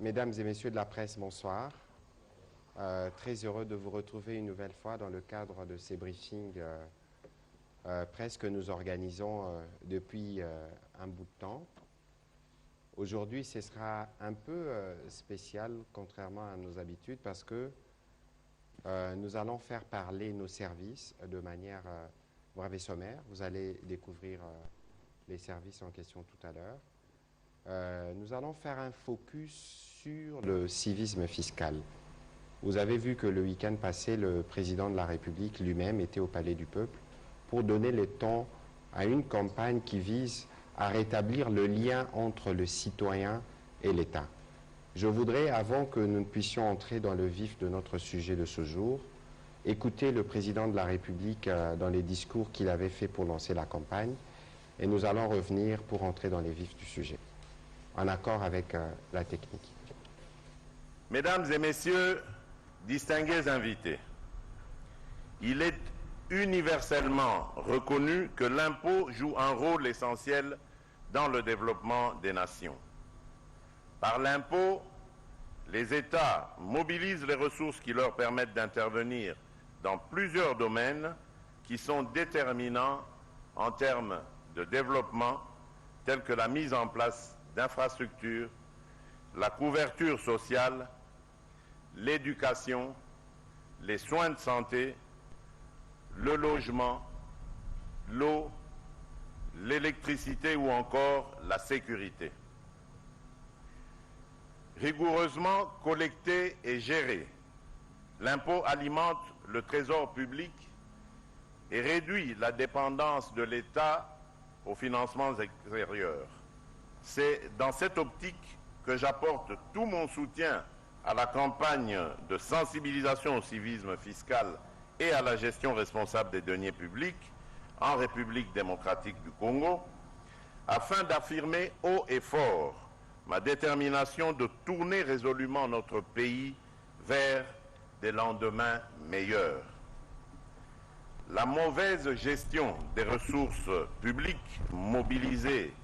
Mesdames et messieurs de la presse, bonsoir. Très heureux de vous retrouver une nouvelle fois dans le cadre de ces briefings presse que nous organisons depuis un bout de temps. Aujourd'hui, ce sera un peu spécial, contrairement à nos habitudes, parce que nous allons faire parler nos services de manière brève et sommaire. Vous allez découvrir les services en question tout à l'heure. Nous allons faire un focus sur le civisme fiscal. Vous avez vu que le week-end passé, le président de la République lui-même était au Palais du Peuple pour donner le ton à une campagne qui vise à rétablir le lien entre le citoyen et l'État. Je voudrais, avant que nous ne puissions entrer dans le vif de notre sujet de ce jour, écouter le président de la République dans les discours qu'il avait fait pour lancer la campagne, et nous allons revenir pour entrer dans les vifs du sujet, en accord avec la technique. Mesdames et messieurs, distingués invités, il est universellement reconnu que l'impôt joue un rôle essentiel dans le développement des nations. Par l'impôt, les États mobilisent les ressources qui leur permettent d'intervenir dans plusieurs domaines qui sont déterminants en termes de développement, tels que la mise en place d'infrastructures, la couverture sociale, l'éducation, les soins de santé, le logement, l'eau, l'électricité ou encore la sécurité. Rigoureusement collecté et géré, l'impôt alimente le trésor public et réduit la dépendance de l'État aux financements extérieurs. C'est dans cette optique que j'apporte tout mon soutien à la campagne de sensibilisation au civisme fiscal et à la gestion responsable des deniers publics en République démocratique du Congo, afin d'affirmer haut et fort ma détermination de tourner résolument notre pays vers des lendemains meilleurs. La mauvaise gestion des ressources publiques mobilisées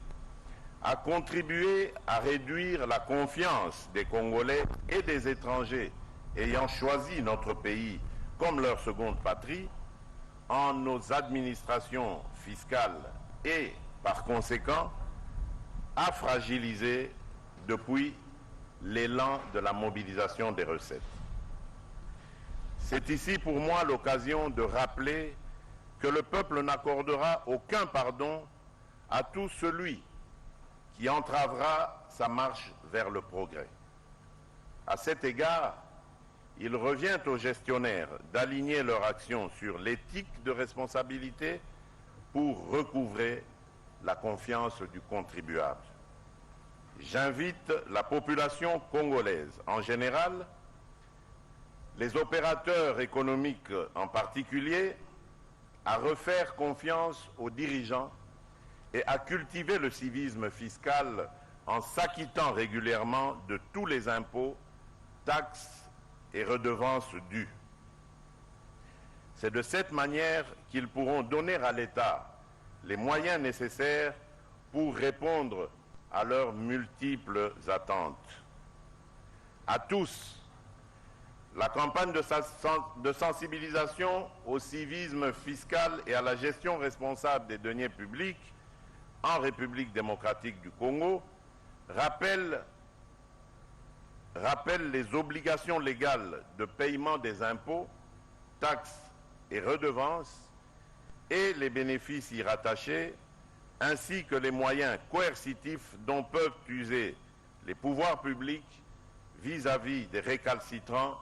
a contribué à réduire la confiance des Congolais et des étrangers ayant choisi notre pays comme leur seconde patrie en nos administrations fiscales et, par conséquent, a fragilisé depuis l'élan de la mobilisation des recettes. C'est ici pour moi l'occasion de rappeler que le peuple n'accordera aucun pardon à tout celui qui entravera sa marche vers le progrès. À cet égard, il revient aux gestionnaires d'aligner leur action sur l'éthique de responsabilité pour recouvrer la confiance du contribuable. J'invite la population congolaise en général, les opérateurs économiques en particulier, à refaire confiance aux dirigeants et à cultiver le civisme fiscal en s'acquittant régulièrement de tous les impôts, taxes et redevances dues. C'est de cette manière qu'ils pourront donner à l'État les moyens nécessaires pour répondre à leurs multiples attentes. À tous, la campagne de sensibilisation au civisme fiscal et à la gestion responsable des deniers publics en République démocratique du Congo rappelle les obligations légales de paiement des impôts, taxes et redevances et les bénéfices y rattachés, ainsi que les moyens coercitifs dont peuvent user les pouvoirs publics vis-à-vis des récalcitrants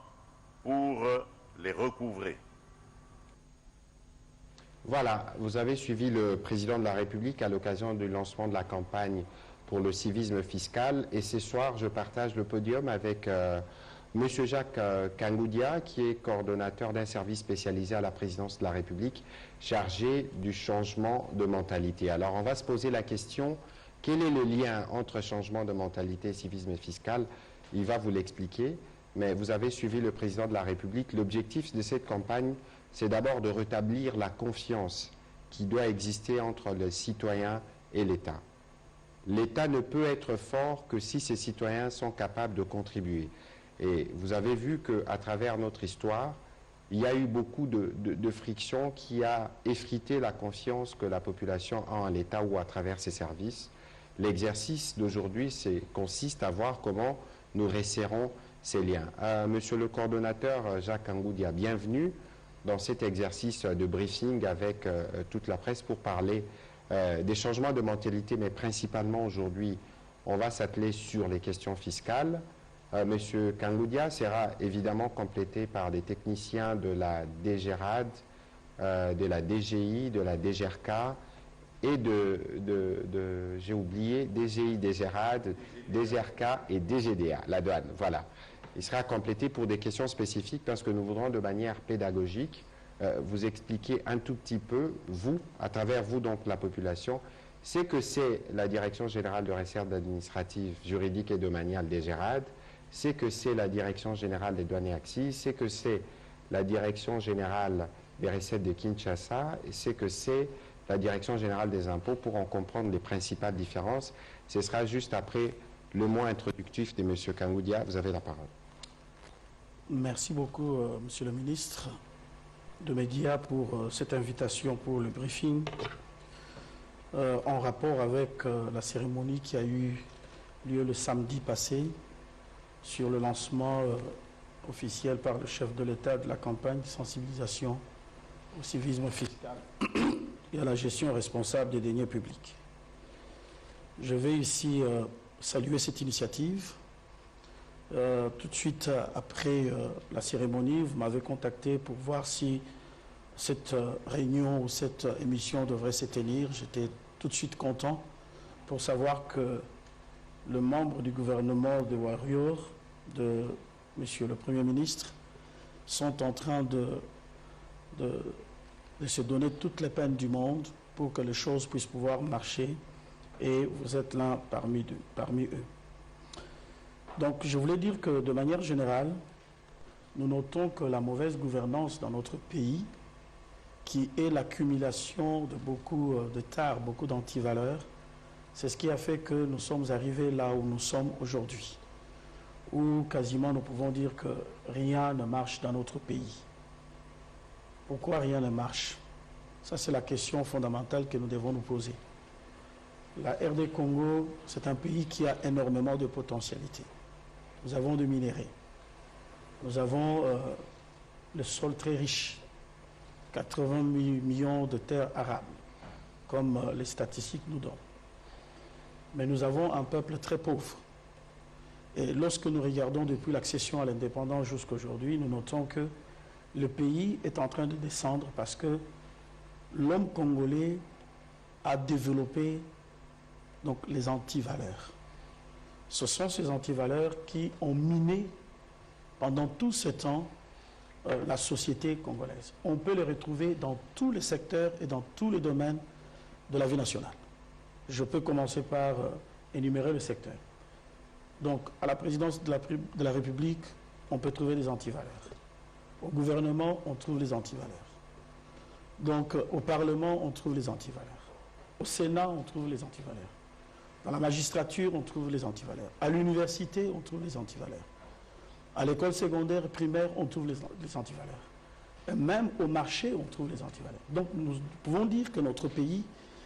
pour les recouvrer. Voilà, vous avez suivi le président de la République à l'occasion du lancement de la campagne pour le civisme fiscal, et ce soir je partage le podium avec M. Jacques Kangoudia, qui est coordonnateur d'un service spécialisé à la présidence de la République chargé du changement de mentalité. Alors on va se poser la question, quel est le lien entre changement de mentalité et civisme fiscal? Il va vous l'expliquer, mais vous avez suivi le président de la République. L'objectif de cette campagne, c'est d'abord de rétablir la confiance qui doit exister entre le citoyen et l'État. l'État ne peut être fort que si ses citoyens sont capables de contribuer. Et vous avez vu qu'à travers notre histoire, il y a eu beaucoup de frictions qui a effrité la confiance que la population a en l'État ou à travers ses services. L'exercice d'aujourd'hui consiste à voir comment nous resserrons ces liens. Monsieur le coordonnateur Jacques Angoudia, bienvenue dans cet exercice de briefing avec toute la presse pour parler des changements de mentalité, mais principalement aujourd'hui, on va s'atteler sur les questions fiscales. Monsieur Kangoudia sera évidemment complété par des techniciens de la DGRAD, de la DGI, de la DGRK et j'ai oublié, DGI, DGRAD, DGRK et DGDA, la douane, voilà. Il sera complété pour des questions spécifiques parce que nous voudrons de manière pédagogique vous expliquer un tout petit peu, vous, à travers vous donc la population, c'est que c'est la Direction Générale de Recettes Administratives, Juridiques et Domaniales DGRAD, c'est que c'est la Direction Générale des Douanes et Accises, c'est que c'est la Direction Générale des Recettes de Kinshasa, et c'est que c'est la Direction Générale des Impôts pour en comprendre les principales différences. Ce sera juste après le mot introductif de M. Kangoudia. Vous avez la parole. Merci beaucoup, Monsieur le ministre de Médias, pour cette invitation pour le briefing en rapport avec la cérémonie qui a eu lieu le samedi passé sur le lancement officiel par le chef de l'État de la campagne de sensibilisation au civisme fiscal et à la gestion responsable des deniers publics. Je vais ici saluer cette initiative. Tout de suite après la cérémonie, vous m'avez contacté pour voir si cette réunion ou cette émission devrait se tenir. J'étais tout de suite content pour savoir que le membre du gouvernement de Warrior, de Monsieur le Premier ministre, sont en train de se donner toutes les peines du monde pour que les choses puissent pouvoir marcher, et vous êtes l'un parmi eux. Donc je voulais dire que de manière générale, nous notons que la mauvaise gouvernance dans notre pays, qui est l'accumulation de beaucoup de tares, beaucoup d'antivaleurs, c'est ce qui a fait que nous sommes arrivés là où nous sommes aujourd'hui, où quasiment nous pouvons dire que rien ne marche dans notre pays. Pourquoi rien ne marche? Ça, c'est la question fondamentale que nous devons nous poser. La RD Congo, c'est un pays qui a énormément de potentialités. Nous avons des minéraux. Nous avons le sol très riche, 80 millions de terres arables, comme les statistiques nous donnent. Mais nous avons un peuple très pauvre. Et lorsque nous regardons depuis l'accession à l'indépendance jusqu'à aujourd'hui, nous notons que le pays est en train de descendre parce que l'homme congolais a développé donc les antivaleurs. Ce sont ces antivaleurs qui ont miné pendant tout ce temps la société congolaise. On peut les retrouver dans tous les secteurs et dans tous les domaines de la vie nationale. Je peux commencer par énumérer le secteur. Donc, à la présidence de la République, on peut trouver des antivaleurs. Au gouvernement, on trouve les antivaleurs. Donc, au Parlement, on trouve les antivaleurs. Au Sénat, on trouve les antivaleurs. Dans la magistrature, on trouve les antivaleurs. À l'université, on trouve les antivaleurs. À l'école secondaire et primaire, on trouve les antivaleurs. Et même au marché, on trouve les antivaleurs. Donc, nous pouvons dire que notre pays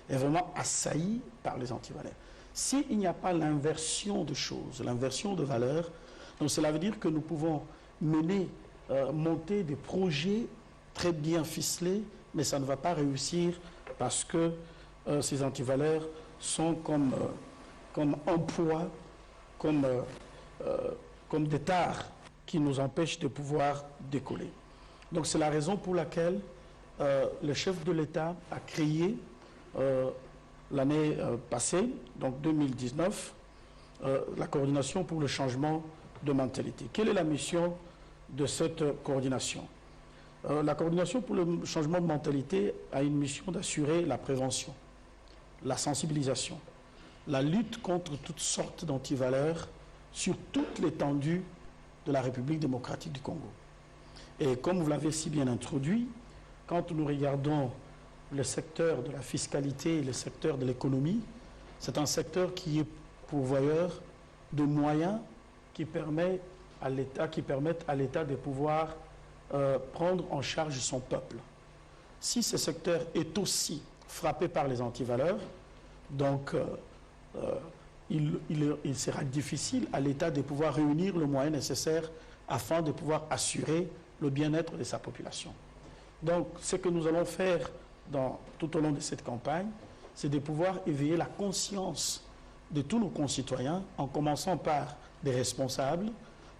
est vraiment assailli par les antivaleurs. S'il n'y a pas l'inversion de choses, l'inversion de valeurs, donc cela veut dire que nous pouvons monter des projets très bien ficelés, mais ça ne va pas réussir parce que ces antivaleurs sont comme emploi, comme des tares qui nous empêchent de pouvoir décoller. Donc c'est la raison pour laquelle le chef de l'État a créé l'année passée, donc 2019, la coordination pour le changement de mentalité. Quelle est la mission de cette coordination? La coordination pour le changement de mentalité a une mission d'assurer la prévention, la sensibilisation, la lutte contre toutes sortes d'antivaleurs sur toute l'étendue de la République démocratique du Congo. Et comme vous l'avez si bien introduit, quand nous regardons le secteur de la fiscalité et le secteur de l'économie, c'est un secteur qui est pourvoyeur de moyens qui permettent à l'État de pouvoir prendre en charge son peuple. Si ce secteur est aussi frappé par les antivaleurs, donc il sera difficile à l'État de pouvoir réunir le moyen nécessaire afin de pouvoir assurer le bien-être de sa population. Donc, ce que nous allons faire tout au long de cette campagne, c'est de pouvoir éveiller la conscience de tous nos concitoyens, en commençant par des responsables,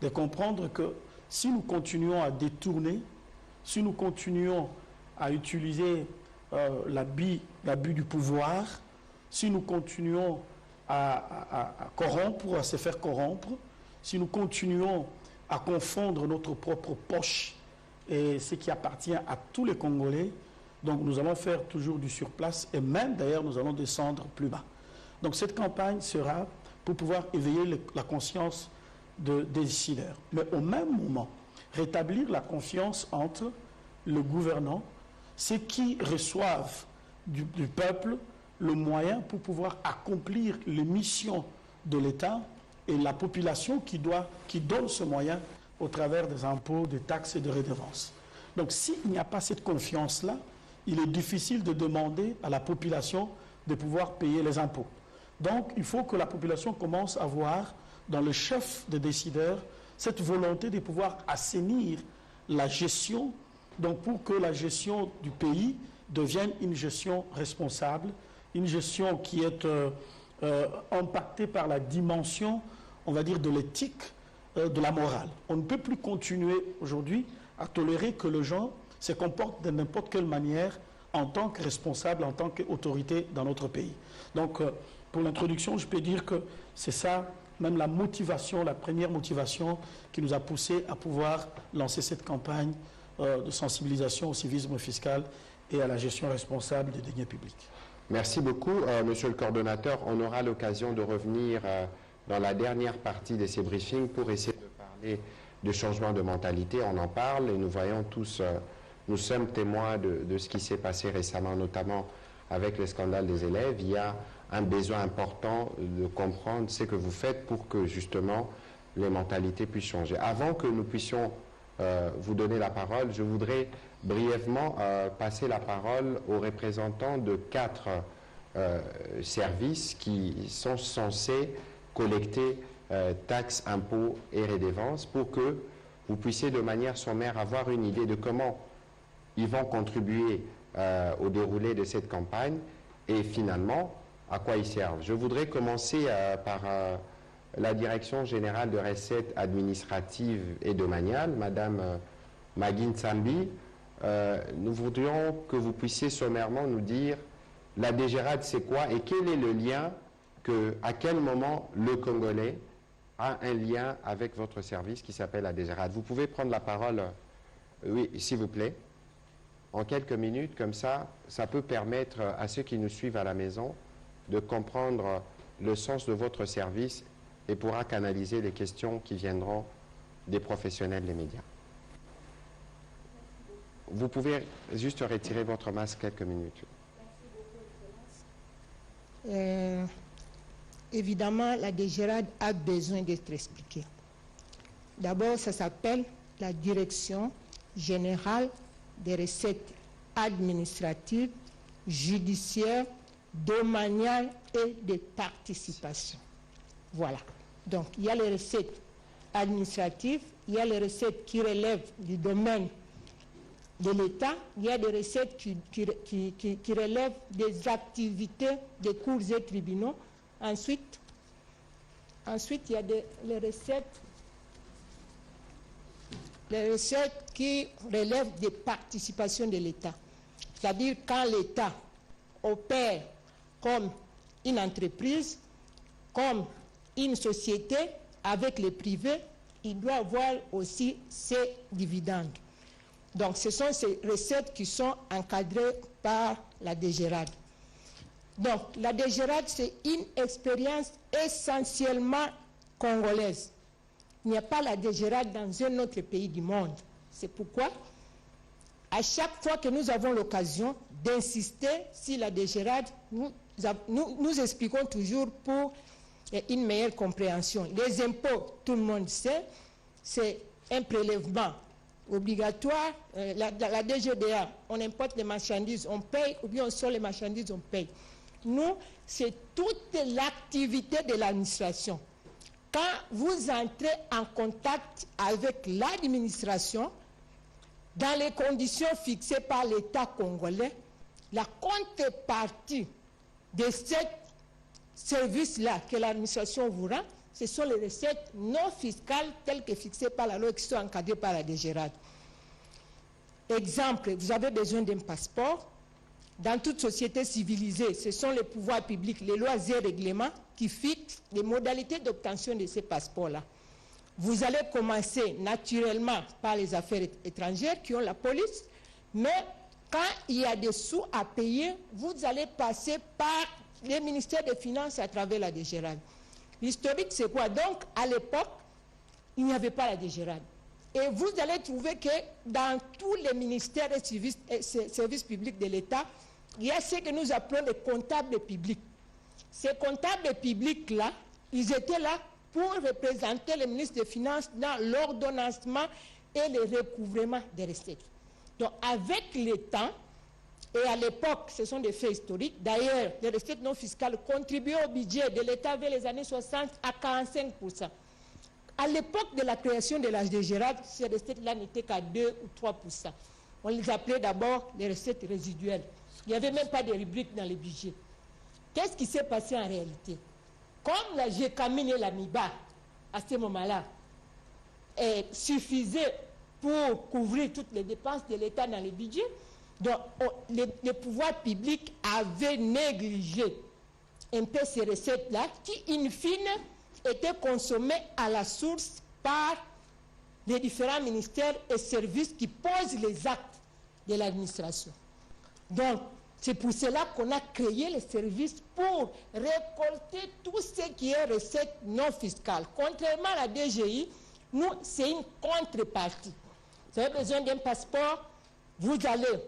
de comprendre que si nous continuons à détourner, si nous continuons à utiliser l'abus du pouvoir, si nous continuons à corrompre, à se faire corrompre, si nous continuons à confondre notre propre poche et ce qui appartient à tous les Congolais, donc nous allons faire toujours du surplace et même d'ailleurs nous allons descendre plus bas. Donc cette campagne sera pour pouvoir éveiller la conscience des décideurs. Mais au même moment, rétablir la confiance entre le gouvernant, ceux qui reçoivent du peuple le moyen pour pouvoir accomplir les missions de l'État et la population qui donne ce moyen au travers des impôts, des taxes et des redevances. Donc s'il n'y a pas cette confiance-là, il est difficile de demander à la population de pouvoir payer les impôts. Donc il faut que la population commence à voir dans le chef des décideurs cette volonté de pouvoir assainir la gestion, donc pour que la gestion du pays devienne une gestion responsable, une gestion qui est impactée par la dimension, on va dire, de l'éthique, de la morale. On ne peut plus continuer aujourd'hui à tolérer que les gens se comportent de n'importe quelle manière en tant que responsable, en tant qu'autorité dans notre pays. Donc, pour l'introduction, je peux dire que c'est ça, même la motivation, la première motivation qui nous a poussé à pouvoir lancer cette campagne de sensibilisation au civisme fiscal et à la gestion responsable des deniers publics. Merci beaucoup, Monsieur le coordonnateur. On aura l'occasion de revenir dans la dernière partie de ces briefings pour essayer de parler de changement de mentalité. On en parle et nous voyons tous, nous sommes témoins de ce qui s'est passé récemment, notamment avec le scandale des élèves. Il y a un besoin important de comprendre ce que vous faites pour que justement les mentalités puissent changer. Avant que nous puissions vous donner la parole, je voudrais brièvement passer la parole aux représentants de 4 services qui sont censés collecter taxes, impôts et redevances pour que vous puissiez de manière sommaire avoir une idée de comment ils vont contribuer au déroulé de cette campagne et finalement à quoi ils servent. Je voudrais commencer par la Direction générale de recettes administratives et domaniales, Madame Magui Nsambi. Nous voudrions que vous puissiez sommairement nous dire la DGRAD c'est quoi et quel est le lien, à quel moment le Congolais a un lien avec votre service qui s'appelle la DGRAD. Vous pouvez prendre la parole, oui, s'il vous plaît, en quelques minutes, comme ça peut permettre à ceux qui nous suivent à la maison de comprendre le sens de votre service et pourra canaliser les questions qui viendront des professionnels des médias. Vous pouvez juste retirer votre masque quelques minutes. Évidemment, la DGRAD a besoin d'être expliquée. D'abord, ça s'appelle la Direction générale des recettes administratives, judiciaires, domaniales et de participation. Voilà. Donc, il y a les recettes administratives, il y a les recettes qui relèvent du domaine de l'État, il y a des recettes qui relèvent des activités des cours et tribunaux. Ensuite il y a les recettes qui relèvent des participations de l'État. C'est-à-dire quand l'État opère comme une entreprise, comme une société avec les privés, il doit avoir aussi ses dividendes. Donc ce sont ces recettes qui sont encadrées par la DGRAD. Donc la DGRAD, c'est une expérience essentiellement congolaise. Il n'y a pas la DGRAD dans un autre pays du monde. C'est pourquoi, à chaque fois que nous avons l'occasion d'insister sur la DGRAD, nous nous expliquons toujours pour une meilleure compréhension. Les impôts, tout le monde sait, c'est un prélèvement obligatoire. La DGDA, on importe les marchandises, on paye, ou bien on sort les marchandises, on paye. Nous, c'est toute l'activité de l'administration. Quand vous entrez en contact avec l'administration, dans les conditions fixées par l'État congolais, la contrepartie de ce service-là que l'administration vous rend, ce sont les recettes non fiscales telles que fixées par la loi qui sont encadrées par la DGRAD. Exemple, vous avez besoin d'un passeport. Dans toute société civilisée, ce sont les pouvoirs publics, les lois et règlements qui fixent les modalités d'obtention de ces passeports-là. Vous allez commencer naturellement par les affaires étrangères qui ont la police, mais quand il y a des sous à payer, vous allez passer par les ministères des Finances à travers la DGRAD. L'historique, c'est quoi? Donc, à l'époque, il n'y avait pas la DGRAD. Et vous allez trouver que dans tous les ministères et services publics de l'État, il y a ce que nous appelons les comptables publics. Ces comptables publics-là, ils étaient là pour représenter les ministres des Finances dans l'ordonnancement et le recouvrement des recettes. Donc, avec le temps, et à l'époque, ce sont des faits historiques, d'ailleurs, les recettes non fiscales contribuaient au budget de l'État vers les années 60 à 45%. À l'époque de la création de la DGRAD, ces recettes-là n'étaient qu'à 2 ou 3%. On les appelait d'abord les recettes résiduelles. Il n'y avait même pas de rubrique dans les budgets. Qu'est-ce qui s'est passé en réalité? Comme la GECAMIN et la MIBA, à ce moment-là, suffisaient pour couvrir toutes les dépenses de l'État dans les budgets, donc les pouvoirs publics avaient négligé un peu ces recettes-là qui, in fine, étaient consommées à la source par les différents ministères et services qui posent les actes de l'administration. Donc, c'est pour cela qu'on a créé les services pour récolter tout ce qui est recettes non fiscales. Contrairement à la DGI, nous, c'est une contrepartie. Vous avez besoin d'un passeport, vous allez,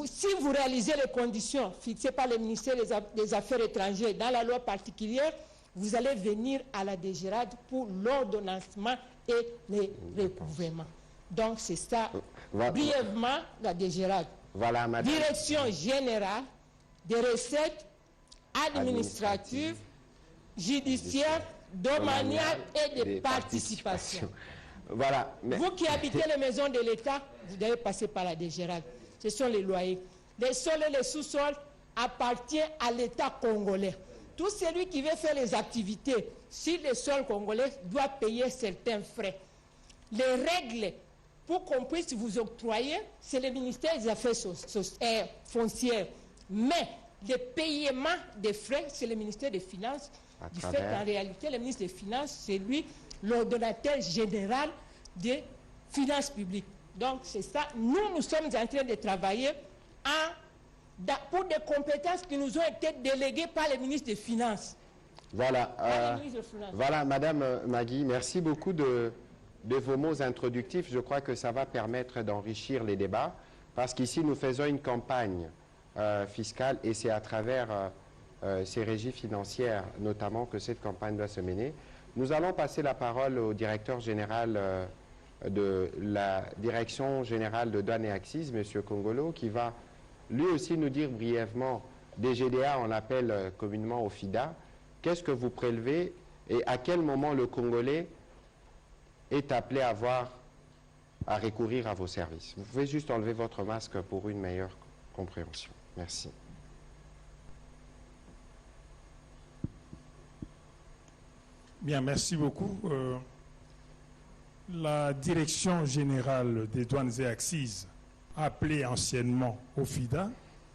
si vous réalisez les conditions fixées par le ministère des Affaires étrangères dans la loi particulière, vous allez venir à la DGRAD pour l'ordonnancement et les recouvrements. Donc, c'est ça, brièvement, la DGRAD. Voilà, madame. Direction générale des recettes administratives, judiciaires, domaniales et de participation. Voilà. Mais... Vous qui habitez les maisons de l'État, vous devez passer par la DGRAD. Ce sont les loyers. Les sols et les sous-sols appartiennent à l'État congolais. Tout celui qui veut faire les activités sur les sols congolais doit payer certains frais. Les règles pour qu'on puisse vous octroyer, c'est le ministère des Affaires foncières. Mais le paiement des frais, c'est le ministère des Finances. Du fait qu'en réalité, le ministre des Finances, c'est lui l'ordonnateur général des finances publiques. Donc, c'est ça. Nous sommes en train de travailler pour des compétences qui nous ont été déléguées par le ministre des Finances. Voilà. Voilà, Madame Magui, merci beaucoup de vos mots introductifs. Je crois que ça va permettre d'enrichir les débats, parce qu'ici, nous faisons une campagne fiscale, et c'est à travers ces régies financières, notamment, que cette campagne doit se mener. Nous allons passer la parole au directeur général de la Direction générale de douane et accises, M. Kongolo, qui va lui aussi nous dire brièvement, DGDA, on l'appelle communément au FIDA, qu'est-ce que vous prélevez et à quel moment le Congolais est appelé à recourir à vos services. Vous pouvez juste enlever votre masque pour une meilleure compréhension. Merci. Bien, merci beaucoup. La Direction générale des douanes et accises, appelée anciennement OFIDA,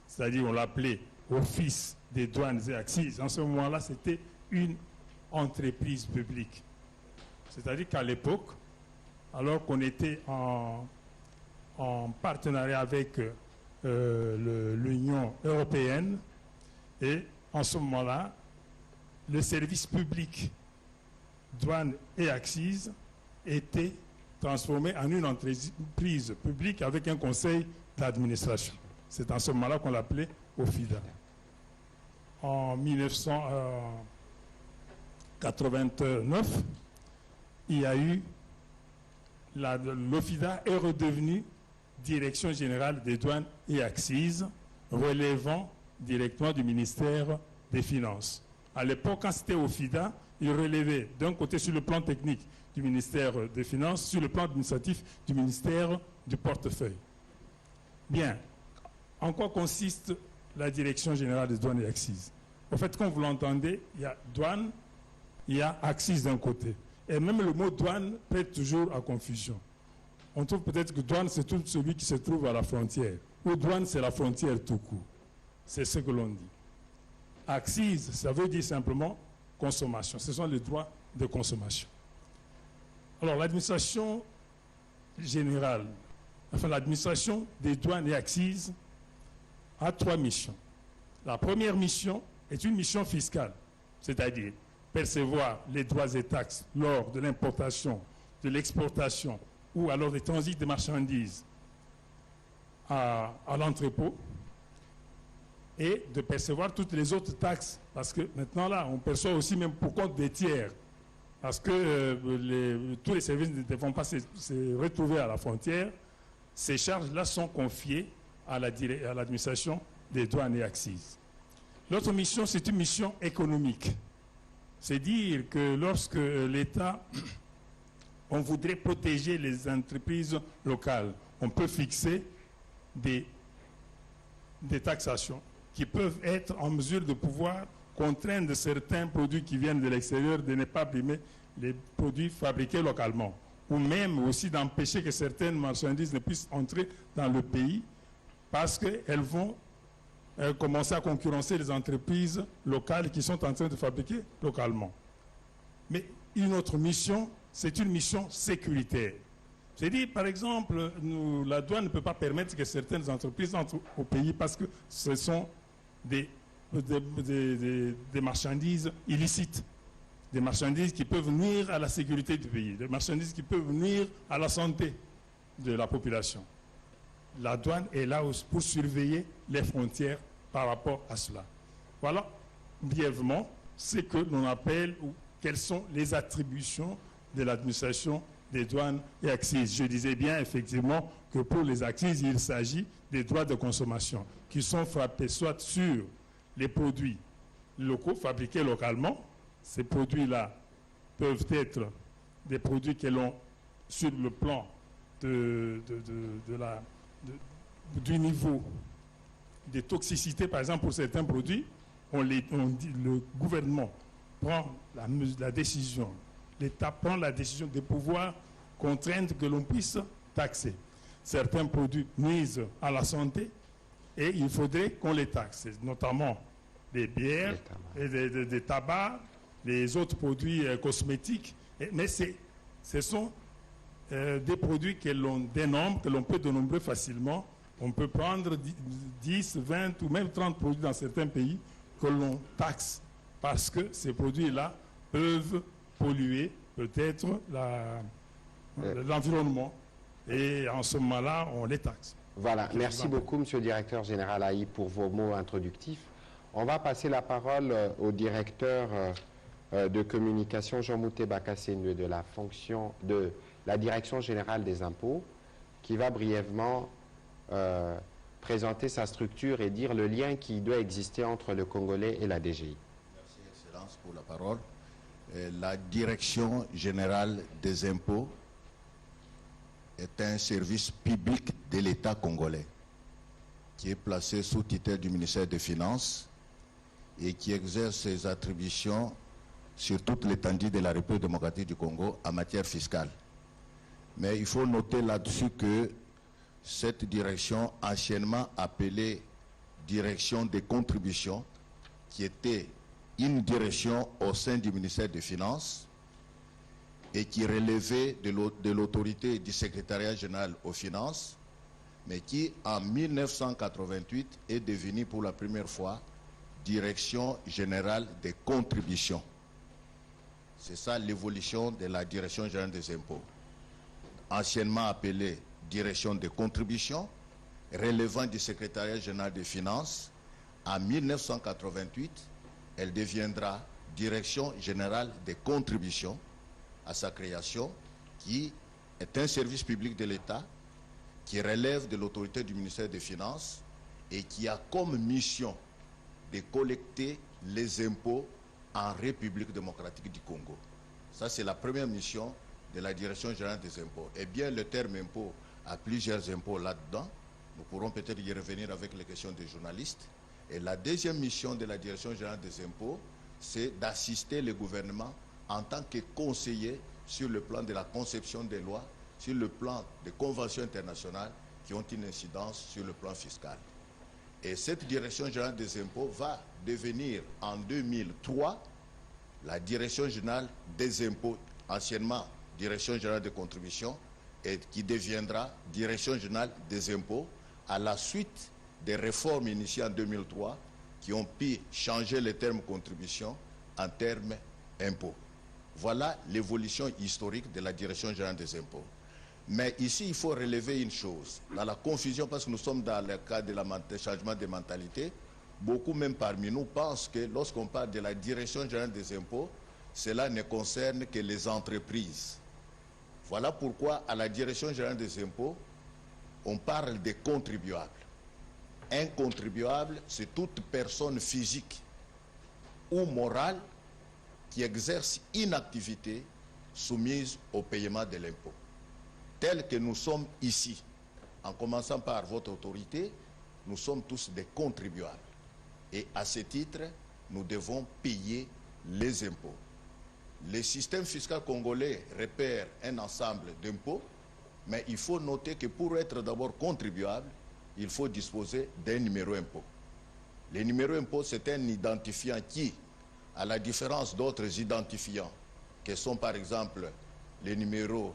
c'est-à-dire on l'appelait Office des douanes et accises, en ce moment-là, c'était une entreprise publique. C'est-à-dire qu'à l'époque, alors qu'on était en partenariat avec l'Union européenne, et en ce moment-là, le service public douane et accises était transformé en une entreprise publique avec un conseil d'administration. C'est en ce moment-là qu'on l'appelait OFIDA. en 1989, il y a eu l'OFIDA est redevenu Direction générale des douanes et accises, relevant directement du ministère des Finances. À l'époque, quand c'était OFIDA, il relevait d'un côté sur le plan technique du ministère des Finances, sur le plan administratif du ministère du portefeuille. Bien, en quoi consiste la Direction générale des douanes et accises? En fait, comme vous l'entendez, il y a douane, il y a accises d'un côté. Et même le mot douane prête toujours à confusion. On trouve peut-être que douane, c'est tout celui qui se trouve à la frontière. Ou douane, c'est la frontière tout court. C'est ce que l'on dit. Accise, ça veut dire simplement consommation. Ce sont les droits de consommation. Alors, l'administration générale, enfin l'administration des douanes et accises a 3 missions. La première mission est une mission fiscale, c'est-à-dire percevoir les droits et taxes lors de l'importation, de l'exportation ou alors des transits de marchandises à l'entrepôt, et de percevoir toutes les autres taxes. Parce que maintenant, là, on perçoit aussi même pour compte des tiers. Parce que tous les services ne vont pas se retrouver à la frontière. Ces charges-là sont confiées à l'administration des douanes et accises. L'autre mission, c'est une mission économique. C'est dire que lorsque l'État, on voudrait protéger les entreprises locales, on peut fixer des taxations qui peuvent être en mesure de pouvoir contraindre certains produits qui viennent de l'extérieur de ne pas primer les produits fabriqués localement, ou même aussi d'empêcher que certaines marchandises ne puissent entrer dans le pays parce qu'elles vont commencer à concurrencer les entreprises locales qui sont en train de fabriquer localement. Mais une autre mission, c'est une mission sécuritaire. C'est-à-dire, par exemple, la douane ne peut pas permettre que certaines entreprises entrent au pays parce que ce sont des marchandises illicites, des marchandises qui peuvent nuire à la sécurité du pays, des marchandises qui peuvent nuire à la santé de la population. La douane est là pour surveiller les frontières par rapport à cela. Voilà, brièvement, ce que l'on appelle ou quelles sont les attributions de l'administration des douanes et accises. Je disais bien effectivement que pour les accises, il s'agit des droits de consommation qui sont frappés soit sur les produits locaux fabriqués localement. Ces produits-là peuvent être des produits que l'on, sur le plan du niveau de toxicité, par exemple pour certains produits, le gouvernement prend la décision, l'État prend la décision de pouvoir contraindre que l'on puisse taxer. Certains produits nuisent à la santé et il faudrait qu'on les taxe, notamment des bières, et des tabacs, les autres produits cosmétiques. Mais ce sont des produits que l'on dénombre, que l'on peut dénombrer facilement. On peut prendre 10, 20 ou même 30 produits dans certains pays que l'on taxe parce que ces produits-là peuvent polluer peut-être l'environnement. Et en ce moment-là, on les taxe. Voilà, merci beaucoup, Monsieur le Directeur Général Aïe, pour vos mots introductifs. On va passer la parole au directeur de communication, Jean-Mouté Bakassénue, de la Direction Générale des Impôts, qui va brièvement présenter sa structure et dire le lien qui doit exister entre le Congolais et la DGI. Merci, Excellence, pour la parole. La Direction Générale des Impôts est un service public de l'État congolais qui est placé sous tutelle du ministère des Finances et qui exerce ses attributions sur toute l'étendue de la République démocratique du Congo en matière fiscale. Mais il faut noter là-dessus que cette direction, anciennement appelée direction des contributions, qui était une direction au sein du ministère des Finances et qui relevait de l'autorité du secrétariat général aux finances, mais qui en 1988 est devenue pour la première fois direction générale des contributions. C'est ça l'évolution de la direction générale des impôts. Anciennement appelée direction des contributions, relevant du secrétariat général des finances, En 1988, elle deviendra Direction générale des contributions à sa création, qui est un service public de l'État qui relève de l'autorité du ministère des Finances et qui a comme mission de collecter les impôts en République démocratique du Congo. Ça, c'est la première mission de la Direction générale des impôts. Eh bien, le terme impôt a plusieurs impôts là-dedans. Nous pourrons peut-être y revenir avec les questions des journalistes. Et la deuxième mission de la Direction générale des impôts, c'est d'assister le gouvernement en tant que conseiller sur le plan de la conception des lois, sur le plan des conventions internationales qui ont une incidence sur le plan fiscal. Et cette Direction générale des impôts va devenir en 2003 la Direction générale des impôts, anciennement Direction générale des contributions, et qui deviendra Direction générale des impôts à la suite des réformes initiées en 2003 qui ont pu changer le terme contribution en termes impôts. Voilà l'évolution historique de la Direction générale des impôts. Mais ici, il faut relever une chose. Dans la confusion, parce que nous sommes dans le cas de changement de mentalité, beaucoup même parmi nous pensent que lorsqu'on parle de la Direction générale des impôts, cela ne concerne que les entreprises. Voilà pourquoi à la Direction générale des impôts, on parle des contribuables. Un contribuable, c'est toute personne physique ou morale qui exerce une activité soumise au paiement de l'impôt. Tel que nous sommes ici, en commençant par votre autorité, nous sommes tous des contribuables. Et à ce titre, nous devons payer les impôts. Le système fiscal congolais repère un ensemble d'impôts, mais il faut noter que pour être d'abord contribuable, il faut disposer d'un numéro impôt. Le numéro impôt, c'est un identifiant qui, à la différence d'autres identifiants, que sont par exemple les numéros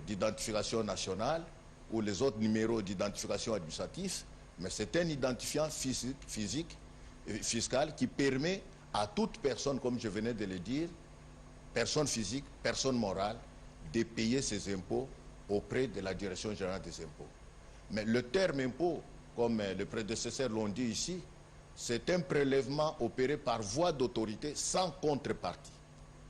d'identification nationale ou les autres numéros d'identification administrative, mais c'est un identifiant fiscal qui permet à toute personne, comme je venais de le dire, personne physique, personne morale, de payer ses impôts auprès de la Direction générale des impôts. Mais le terme impôt, comme les prédécesseurs l'ont dit ici, c'est un prélèvement opéré par voie d'autorité sans contrepartie.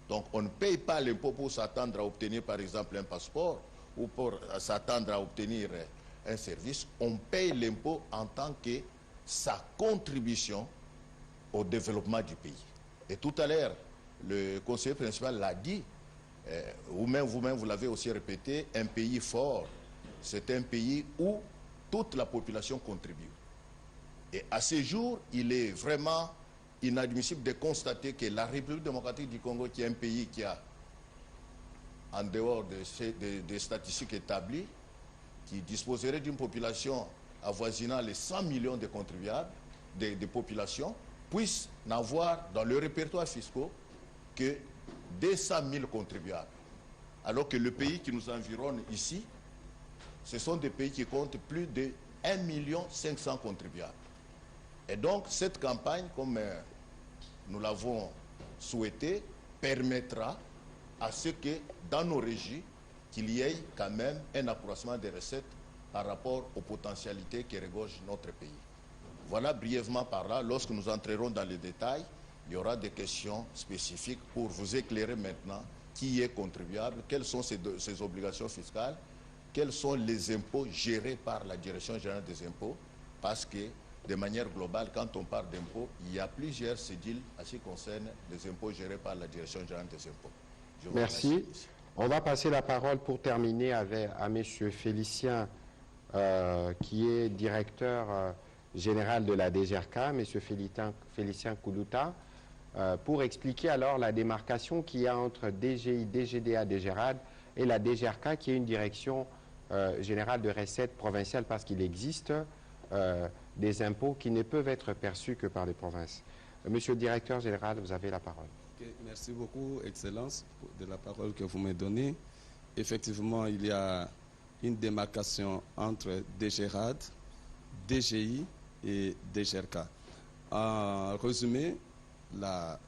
Donc on ne paye pas l'impôt pour s'attendre à obtenir par exemple un passeport ou pour s'attendre à obtenir un service. On paye l'impôt en tant que sa contribution au développement du pays. Et tout à l'heure, le conseiller principal l'a dit, vous-même vous l'avez aussi répété, un pays fort, c'est un pays où toute la population contribue. Et à ce jour, il est vraiment inadmissible de constater que la République démocratique du Congo, qui est un pays qui a, en dehors des statistiques établies, qui disposerait d'une population avoisinant les 100 millions de contribuables, de population, puisse n'avoir dans le répertoire fiscal que 200 000 contribuables. Alors que le pays qui nous environne ici, ce sont des pays qui comptent plus de 1 500 000 contribuables. Et donc, cette campagne, comme nous l'avons souhaité, permettra à ce que, dans nos régies, qu'il y ait quand même un accroissement des recettes par rapport aux potentialités qui regorgent notre pays. Voilà brièvement par là, lorsque nous entrerons dans les détails, il y aura des questions spécifiques pour vous éclairer maintenant qui est contribuable, quelles sont ses obligations fiscales, quels sont les impôts gérés par la Direction générale des impôts, parce que de manière globale, quand on parle d'impôts, il y a plusieurs cédules à ce qui concerne les impôts gérés par la Direction générale des impôts. Merci. On va passer la parole pour terminer à M. Félicien, qui est directeur général de la DGRK, M. Félicien Koulouta, pour expliquer alors la démarcation qu'il y a entre DGI, DGDA, DGRAD et la DGRK, qui est une direction générale de recettes provinciales, parce qu'il existe des impôts qui ne peuvent être perçus que par les provinces. Monsieur le directeur général, vous avez la parole. Okay, merci beaucoup, Excellence, de la parole que vous me donnez. Effectivement, il y a une démarcation entre DGRAD, DGI et DGRK. En résumé, la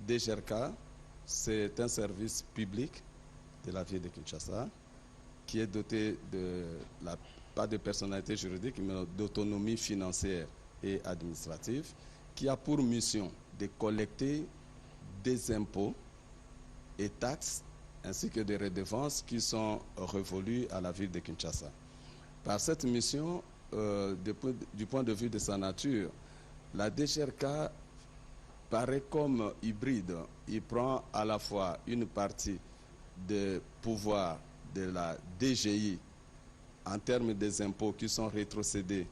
DGRK, c'est un service public de la ville de Kinshasa qui est doté de pas de personnalité juridique, mais d'autonomie financière et administrative, qui a pour mission de collecter des impôts et taxes ainsi que des redevances qui sont revolues à la ville de Kinshasa. Par cette mission, du point de vue de sa nature, la DGRK paraît comme hybride. Il prend à la fois une partie des pouvoirs de la DGI en termes des impôts qui sont rétrocédés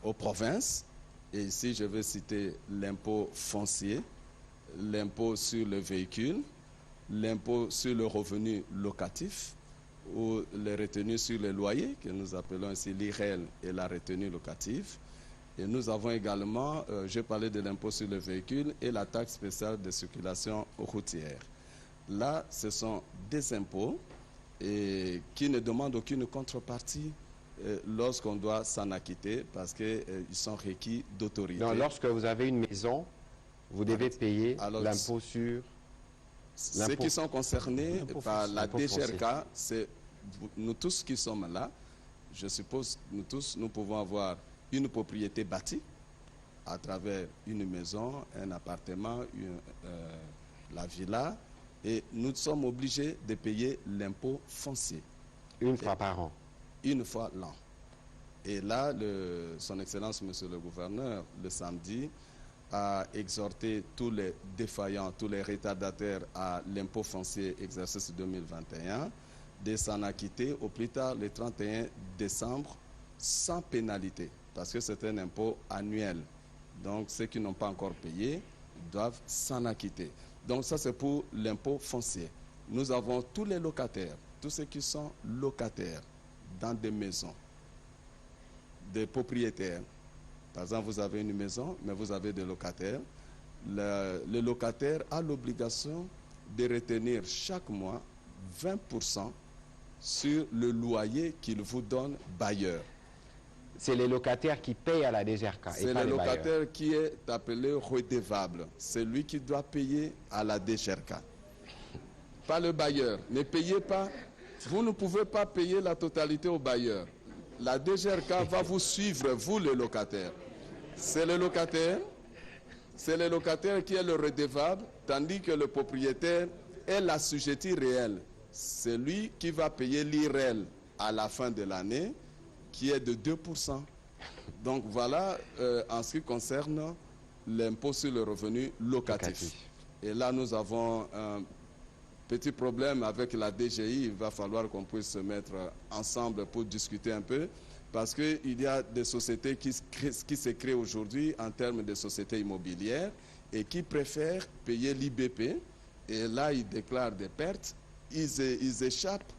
aux provinces. Et ici, je vais citer l'impôt foncier, l'impôt sur le véhicule, l'impôt sur le revenu locatif, ou les retenues sur les loyers, que nous appelons ici l'IREL et la retenue locative. Et nous avons également, j'ai parlé de l'impôt sur le véhicule et la taxe spéciale de circulation routière. Là, ce sont des impôts qui ne demandent aucune contrepartie lorsqu'on doit s'en acquitter parce qu'ils sont requis d'autorité. Non, lorsque vous avez une maison, vous devez payer l'impôt sur... Ceux qui sont concernés par la DGRK, c'est nous tous qui sommes là. Je suppose nous tous, nous pouvons avoir une propriété bâtie à travers une maison, un appartement, la villa, et nous sommes obligés de payer l'impôt foncier. Une fois par an. Une fois l'an. Et là, son Excellence, Monsieur le Gouverneur, le samedi, a exhorté tous les défaillants, tous les retardataires à l'impôt foncier exercice 2021 de s'en acquitter au plus tard le 31 décembre sans pénalité, parce que c'est un impôt annuel. Donc ceux qui n'ont pas encore payé doivent s'en acquitter. Donc ça c'est pour l'impôt foncier. Nous avons tous les locataires, tous ceux qui sont locataires dans des maisons, des propriétaires. Par exemple, vous avez une maison, mais vous avez des locataires. Le locataire a l'obligation de retenir chaque mois 20% sur le loyer qu'il vous donne bailleur. C'est les locataires qui payent à la DGRK. C'est le locataire qui est appelé redevable. C'est lui qui doit payer à la DGRK. Pas le bailleur. Ne payez pas. Vous ne pouvez pas payer la totalité au bailleur. La DGRK va vous suivre, vous le locataire. C'est le locataire qui est le redevable, tandis que le propriétaire est l'assujetti réel. C'est lui qui va payer l'IREL à la fin de l'année, qui est de 2%. Donc voilà, en ce qui concerne l'impôt sur le revenu locatif. Et là, nous avons un petit problème avec la DGI. Il va falloir qu'on puisse se mettre ensemble pour discuter un peu. Parce qu'il y a des sociétés qui se créent aujourd'hui en termes de sociétés immobilières et qui préfèrent payer l'IBP. Et là, ils déclarent des pertes. Ils échappent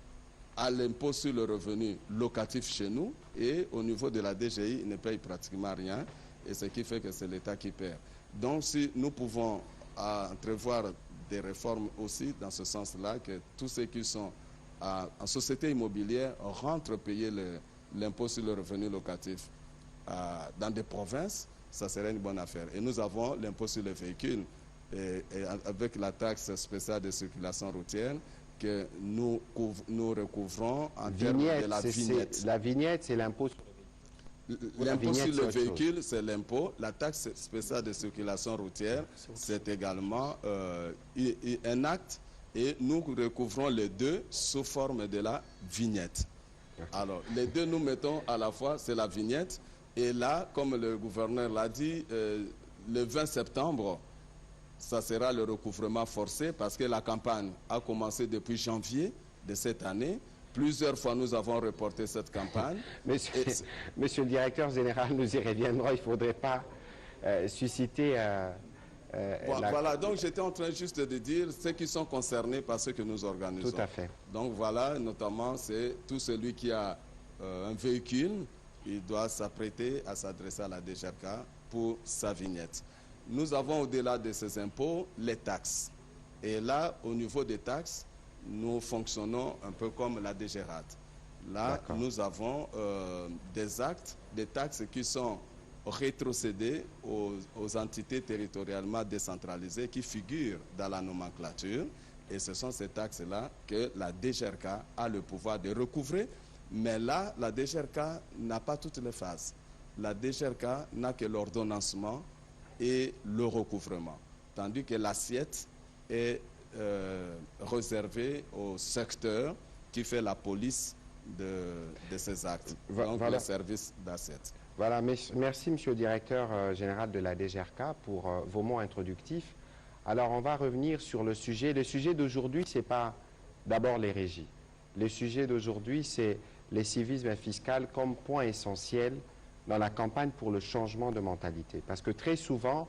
à l'impôt sur le revenu locatif chez nous. Et au niveau de la DGI, ils ne payent pratiquement rien. Et ce qui fait que c'est l'État qui perd. Donc, si nous pouvons entrevoir des réformes aussi dans ce sens-là, que tous ceux qui sont en société immobilière rentrent payer l'impôt sur le revenu locatif dans des provinces, ça serait une bonne affaire. Et nous avons l'impôt sur les véhicules et avec la taxe spéciale de circulation routière que nous recouvrons en termes de la vignette. La vignette, c'est l'impôt sur l'impôt sur le véhicule, c'est l'impôt. La taxe spéciale de circulation routière, c'est également un acte et nous recouvrons les deux sous forme de la vignette. Alors, les deux nous mettons à la fois, c'est la vignette. Et là, comme le gouverneur l'a dit, le 20 septembre, ça sera le recouvrement forcé parce que la campagne a commencé depuis janvier de cette année. Plusieurs fois, nous avons reporté cette campagne. Monsieur le directeur général, nous y reviendrons. Il ne faudrait pas susciter... Voilà, donc j'étais en train juste de dire ceux qui sont concernés par ce que nous organisons. Tout à fait. Donc voilà, notamment, c'est tout celui qui a un véhicule, il doit s'apprêter à s'adresser à la DGRK pour sa vignette. Nous avons au-delà de ces impôts, les taxes. Et là, au niveau des taxes, nous fonctionnons un peu comme la DGRAT. Là, nous avons des actes, des taxes qui sont rétrocédés aux entités territorialement décentralisées qui figurent dans la nomenclature. Et ce sont ces taxes-là que la DGRK a le pouvoir de recouvrer. Mais là, la DGRK n'a pas toutes les phases. la DGRK n'a que l'ordonnancement et le recouvrement, tandis que l'assiette est réservée au secteur qui fait la police de ces actes, donc voilà. le service d'assiette. Voilà, merci Monsieur le Directeur général de la DGRK pour vos mots introductifs. Alors on va revenir sur le sujet. Le sujet d'aujourd'hui, ce n'est pas d'abord les régies. Le sujet d'aujourd'hui, c'est les civismes fiscaux comme point essentiel dans la campagne pour le changement de mentalité. Parce que très souvent,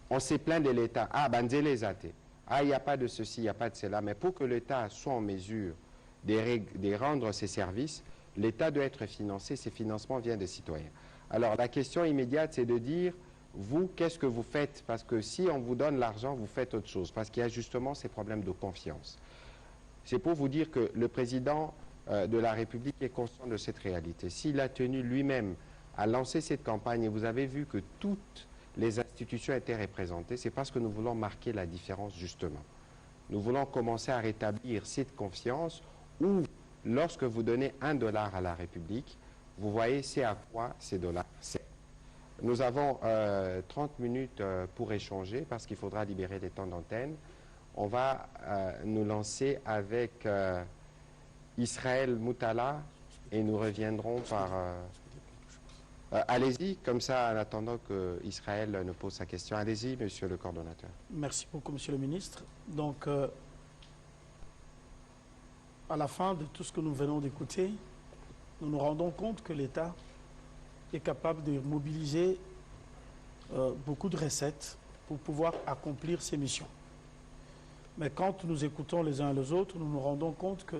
on s'est plaint de l'État. Ah, banzele zate. Ah, il n'y a pas de ceci, il n'y a pas de cela. Mais pour que l'État soit en mesure de rendre ses services, l'État doit être financé. Ces financements viennent des citoyens. Alors, la question immédiate, c'est de dire, vous, qu'est-ce que vous faites? Parce que si on vous donne l'argent, vous faites autre chose. Parce qu'il y a justement ces problèmes de confiance. C'est pour vous dire que le président de la République est conscient de cette réalité. S'il a tenu lui-même à lancer cette campagne, et vous avez vu que toutes les institutions étaient représentées, c'est parce que nous voulons marquer la différence justement. Nous voulons commencer à rétablir cette confiance où, lorsque vous donnez $1 à la République, vous voyez c'est à quoi ces dollars servent. Nous avons 30 minutes pour échanger parce qu'il faudra libérer des temps d'antenne. On va nous lancer avec Israël Moutala et nous reviendrons par... allez-y, comme ça, en attendant que Israël ne pose sa question. Allez-y, monsieur le coordonnateur. Merci beaucoup, monsieur le ministre. Donc, à la fin de tout ce que nous venons d'écouter, nous nous rendons compte que l'État est capable de mobiliser beaucoup de recettes pour pouvoir accomplir ses missions. Mais quand nous écoutons les uns les autres, nous nous rendons compte que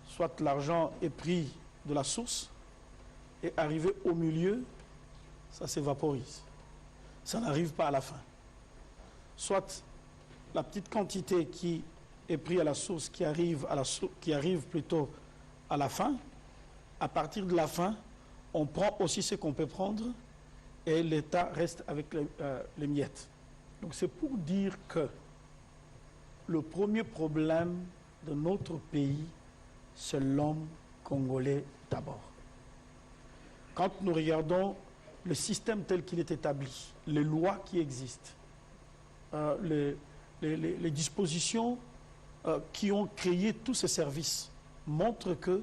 soit l'argent est pris de la source et arrivé au milieu, ça s'évaporise. Ça n'arrive pas à la fin. Soit la petite quantité qui est prise à la source, qui arrive plutôt à la fin, à partir de la fin, on prend aussi ce qu'on peut prendre et l'État reste avec les miettes. Donc c'est pour dire que le premier problème de notre pays, c'est l'homme congolais d'abord. Quand nous regardons le système tel qu'il est établi, les lois qui existent, les dispositions qui ont créé tous ces services montrent qu'il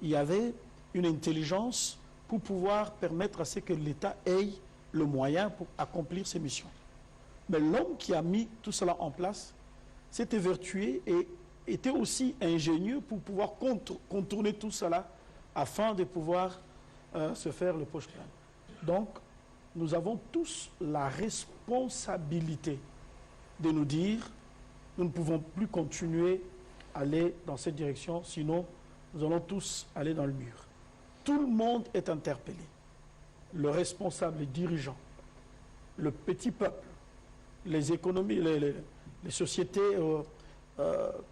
y avait une intelligence pour pouvoir permettre à ce que l'État ait le moyen pour accomplir ses missions. Mais l'homme qui a mis tout cela en place s'était vertué et était aussi ingénieux pour pouvoir contourner tout cela afin de pouvoir se faire le poche plein. Donc, nous avons tous la responsabilité de nous dire nous ne pouvons plus continuer à aller dans cette direction, sinon nous allons tous aller dans le mur. Tout le monde est interpellé. Le responsable, les dirigeants, le petit peuple, les économies, les sociétés,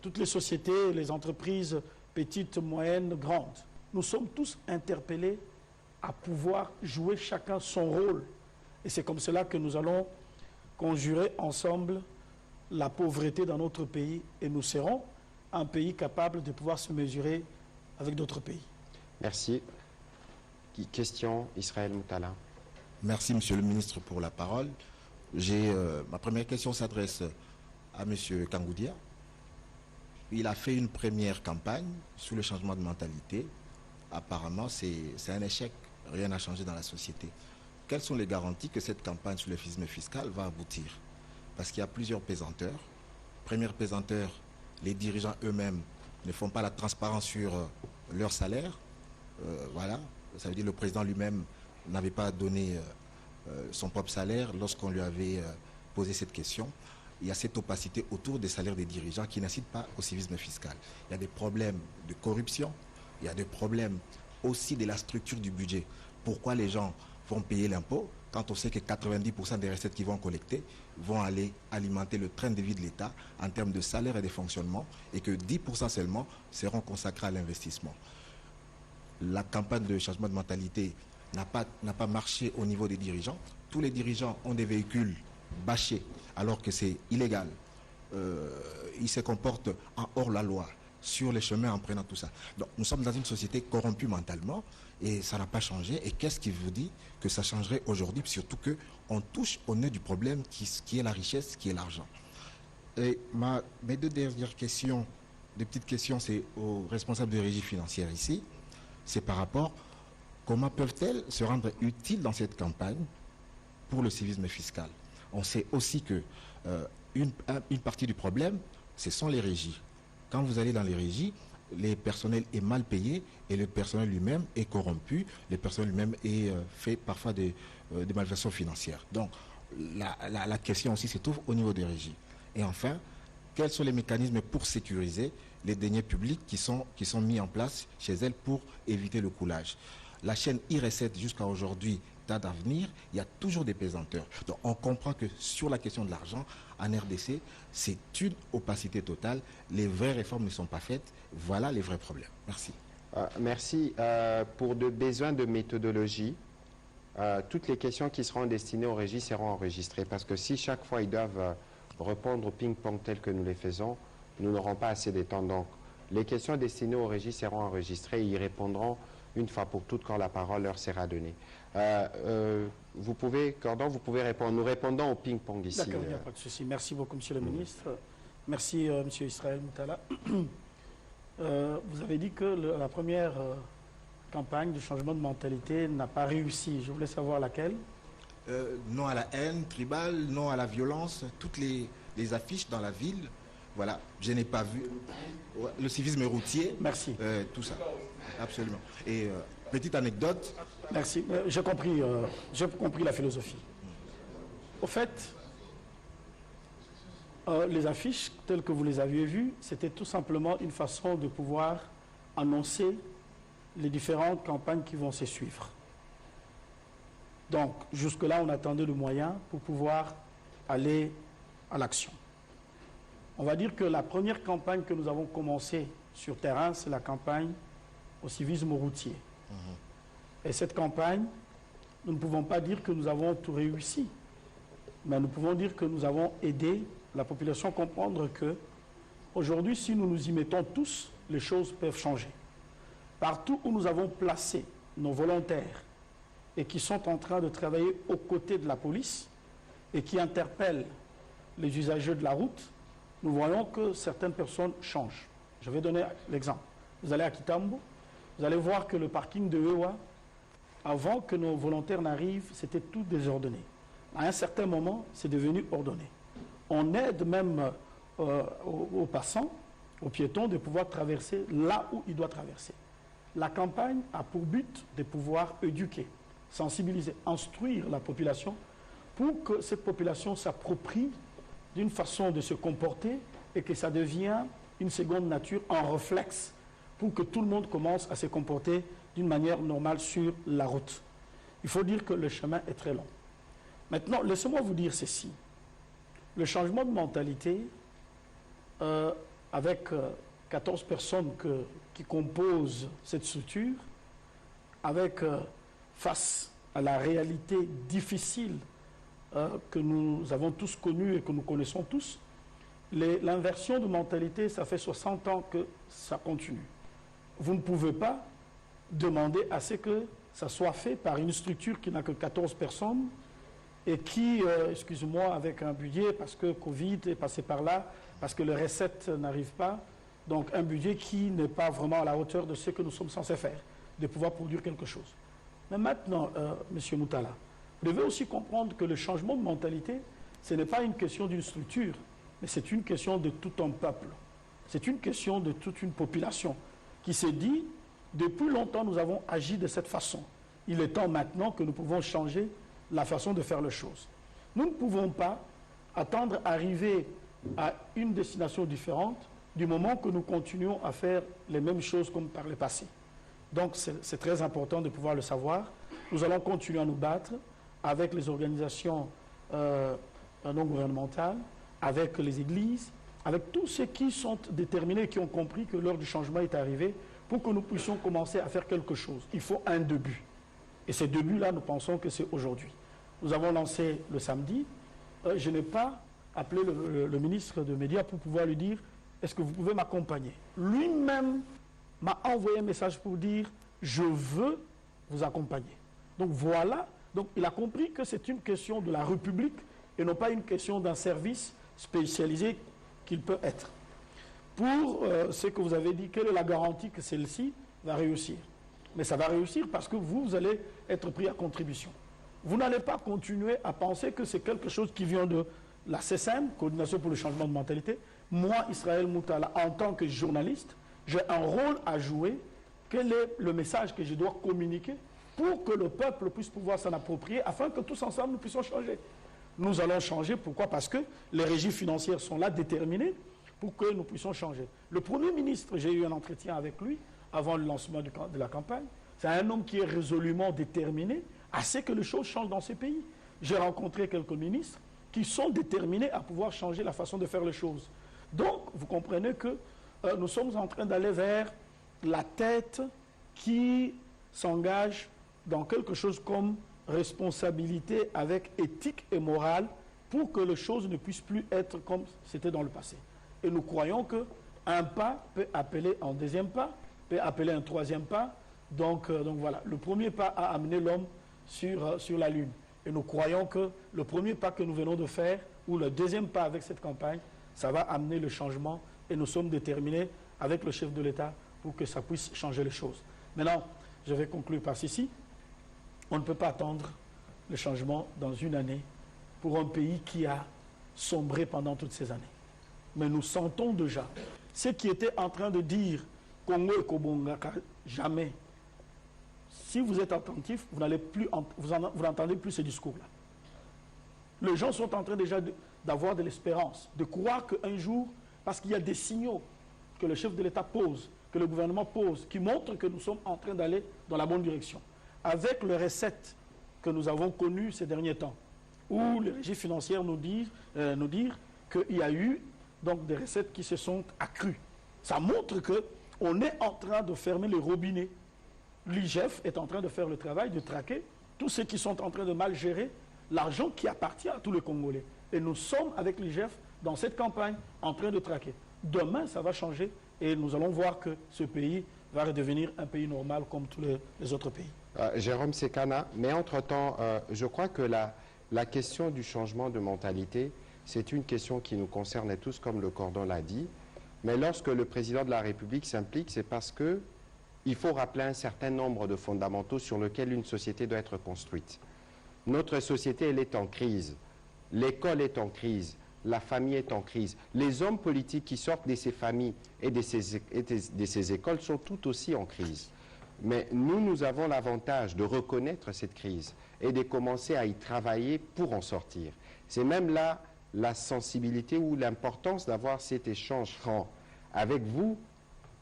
toutes les sociétés, les entreprises petites, moyennes, grandes. Nous sommes tous interpellés à pouvoir jouer chacun son rôle. Et c'est comme cela que nous allons conjurer ensemble la pauvreté dans notre pays et nous serons un pays capable de pouvoir se mesurer avec d'autres pays. Merci. Question, Israël Moutala. Merci, monsieur le ministre, pour la parole. Ma première question s'adresse à monsieur Kangoudia. Il a fait une première campagne sur le changement de mentalité. Apparemment, c'est un échec. Rien n'a changé dans la société. Quelles sont les garanties que cette campagne sur le fisme fiscal va aboutir? Parce qu'il y a plusieurs pesanteurs. Première pesanteur, les dirigeants eux-mêmes ne font pas la transparence sur leur salaire. Voilà, ça veut dire que le président lui-même n'avait pas donné son propre salaire lorsqu'on lui avait posé cette question. Il y a cette opacité autour des salaires des dirigeants qui n'incite pas au civisme fiscal. Il y a des problèmes de corruption, il y a des problèmes aussi de la structure du budget. Pourquoi les gens vont payer l'impôt quand on sait que 90% des recettes qu'ils vont collecter vont aller alimenter le train de vie de l'État en termes de salaire et de fonctionnement et que 10% seulement seront consacrés à l'investissement. La campagne de changement de mentalité n'a pas marché au niveau des dirigeants. Tous les dirigeants ont des véhicules bâchés alors que c'est illégal. Ils se comportent en hors la loi. sur les chemins en prenant tout ça. Donc nous sommes dans une société corrompue mentalement et ça n'a pas changé. Et qu'est-ce qui vous dit que ça changerait aujourd'hui, surtout qu'on touche au nœud du problème qui est la richesse, qui est l'argent. Et mes deux dernières questions, des petites questions, c'est aux responsables de régie financière ici. C'est par rapport, comment peuvent-elles se rendre utiles dans cette campagne pour le civisme fiscal? On sait aussi que une partie du problème, ce sont les régies. Quand vous allez dans les régies, le personnel est mal payé et le personnel lui-même est corrompu, le personnel lui-même fait parfois des malversations financières. Donc la question aussi se trouve au niveau des régies. Et enfin, quels sont les mécanismes pour sécuriser les deniers publics qui sont mis en place chez elles pour éviter le coulage? La chaîne e-recette jusqu'à aujourd'hui date d'avenir, il y a toujours des pesanteurs. Donc on comprend que sur la question de l'argent, en RDC, c'est une opacité totale. Les vraies réformes ne sont pas faites. Voilà les vrais problèmes. Merci. Merci. Pour des besoins de méthodologie, toutes les questions qui seront destinées aux régies seront enregistrées. Parce que si chaque fois ils doivent répondre au ping-pong tel que nous les faisons, nous n'aurons pas assez de temps. Donc, les questions destinées aux régies seront enregistrées et ils répondront une fois pour toutes quand la parole leur sera donnée. Vous pouvez, Cordon, vous pouvez répondre. Nous répondons au ping-pong ici. D'accord, il n'y a pas de souci. Merci beaucoup, Monsieur le Ministre. Merci, Monsieur Israël Moutala. Vous avez dit que la première campagne de changement de mentalité n'a pas réussi. Je voulais savoir laquelle. Non à la haine tribale, non à la violence, toutes les affiches dans la ville. Voilà, je n'ai pas vu le civisme routier. Merci. Tout ça, absolument. Et petite anecdote. Merci, j'ai compris la philosophie. Au fait, les affiches telles que vous les aviez vues, c'était tout simplement une façon de pouvoir annoncer les différentes campagnes qui vont se suivre. Donc, jusque-là, on attendait le moyen pour pouvoir aller à l'action. On va dire que la première campagne que nous avons commencée sur terrain, c'est la campagne au civisme routier. Et cette campagne, nous ne pouvons pas dire que nous avons tout réussi, mais nous pouvons dire que nous avons aidé la population à comprendre que, aujourd'hui, si nous nous y mettons tous, les choses peuvent changer. Partout où nous avons placé nos volontaires et qui sont en train de travailler aux côtés de la police et qui interpellent les usagers de la route, nous voyons que certaines personnes changent. Je vais donner l'exemple. Vous allez à Kitambo, vous allez voir que le parking de Ewa, avant que nos volontaires n'arrivent, c'était tout désordonné. À un certain moment, c'est devenu ordonné. On aide même aux passants, aux piétons, de pouvoir traverser là où ils doivent traverser. La campagne a pour but de pouvoir éduquer, sensibiliser, instruire la population pour que cette population s'approprie d'une façon de se comporter et que ça devienne une seconde nature, un réflexe, pour que tout le monde commence à se comporter d'une manière normale sur la route. Il faut dire que le chemin est très long. Maintenant, laissez-moi vous dire ceci. Le changement de mentalité, avec 14 personnes qui composent cette structure, avec face à la réalité difficile que nous avons tous connue et que nous connaissons tous, l'inversion de mentalité, ça fait 60 ans que ça continue. Vous ne pouvez pas demander à ce que ça soit fait par une structure qui n'a que 14 personnes et qui, excusez-moi, avec un budget, parce que Covid est passé par là, parce que les recettes n'arrivent pas, donc un budget qui n'est pas vraiment à la hauteur de ce que nous sommes censés faire, de pouvoir produire quelque chose. Mais maintenant, M. Moutala, vous devez aussi comprendre que le changement de mentalité, ce n'est pas une question d'une structure, mais c'est une question de tout un peuple. C'est une question de toute une population qui s'est dit, depuis longtemps, nous avons agi de cette façon. Il est temps maintenant que nous pouvons changer la façon de faire les choses. Nous ne pouvons pas attendre arriver à une destination différente du moment que nous continuons à faire les mêmes choses comme par le passé. Donc c'est très important de pouvoir le savoir. Nous allons continuer à nous battre avec les organisations non gouvernementales, avec les églises, avec tous ceux qui sont déterminés et qui ont compris que l'heure du changement est arrivée pour que nous puissions commencer à faire quelque chose. Il faut un début. Et ces débuts-là, nous pensons que c'est aujourd'hui. Nous avons lancé le samedi. Je n'ai pas appelé le ministre des Médias pour pouvoir lui dire est-ce que vous pouvez m'accompagner? Lui-même m'a envoyé un message pour dire, je veux vous accompagner. Donc voilà, donc il a compris que c'est une question de la République et non pas une question d'un service spécialisé qu'il peut être. Pour ce que vous avez dit, quelle est la garantie que celle-ci va réussir? Mais ça va réussir parce que vous allez être pris à contribution. Vous n'allez pas continuer à penser que c'est quelque chose qui vient de la CSM, Coordination pour le changement de mentalité. Moi, Israël Moutala, en tant que journaliste, j'ai un rôle à jouer. Quel est le message que je dois communiquer pour que le peuple puisse pouvoir s'en approprier afin que tous ensemble nous puissions changer? Nous allons changer. Pourquoi? Parce que les régies financières sont là déterminées pour que nous puissions changer. Le Premier ministre, j'ai eu un entretien avec lui avant le lancement de la campagne. C'est un homme qui est résolument déterminé à ce que les choses changent dans ce pays. J'ai rencontré quelques ministres qui sont déterminés à pouvoir changer la façon de faire les choses. Donc, vous comprenez que nous sommes en train d'aller vers la tête qui s'engage dans quelque chose comme responsabilité avec éthique et morale pour que les choses ne puissent plus être comme c'était dans le passé. Et nous croyons qu'un pas peut appeler un deuxième pas, peut appeler un troisième pas. Donc voilà, le premier pas a amené l'homme sur la Lune. Et nous croyons que le premier pas que nous venons de faire, ou le deuxième pas avec cette campagne, ça va amener le changement. Et nous sommes déterminés avec le chef de l'État pour que ça puisse changer les choses. Maintenant, je vais conclure par ceci. On ne peut pas attendre le changement dans une année pour un pays qui a sombré pendant toutes ces années. Mais nous sentons déjà ceux qui étaient en train de dire Congo et Kobongaka, jamais. Si vous êtes attentif, vous n'entendez plus ce discours-là. Les gens sont en train déjà d'avoir de l'espérance, de croire qu'un jour, parce qu'il y a des signaux que le chef de l'État pose, que le gouvernement pose, qui montrent que nous sommes en train d'aller dans la bonne direction. Avec les recettes que nous avons connues ces derniers temps, où les régies financières nous disent qu'il y a eu donc, des recettes qui se sont accrues. Ça montre qu'on est en train de fermer les robinets. L'IGF est en train de faire le travail de traquer tous ceux qui sont en train de mal gérer l'argent qui appartient à tous les Congolais. Et nous sommes avec l'IGF dans cette campagne en train de traquer. Demain, ça va changer et nous allons voir que ce pays va redevenir un pays normal comme tous les autres pays. Jérôme Sekana, mais entre-temps, je crois que la question du changement de mentalité, c'est une question qui nous concerne tous, comme le cordon l'a dit. Mais lorsque le président de la République s'implique, c'est parce qu'il faut rappeler un certain nombre de fondamentaux sur lesquels une société doit être construite. Notre société, elle est en crise. L'école est en crise. La famille est en crise. Les hommes politiques qui sortent de ces familles et de ces écoles sont tout aussi en crise. Mais nous avons l'avantage de reconnaître cette crise et de commencer à y travailler pour en sortir. C'est même là la sensibilité ou l'importance d'avoir cet échange franc avec vous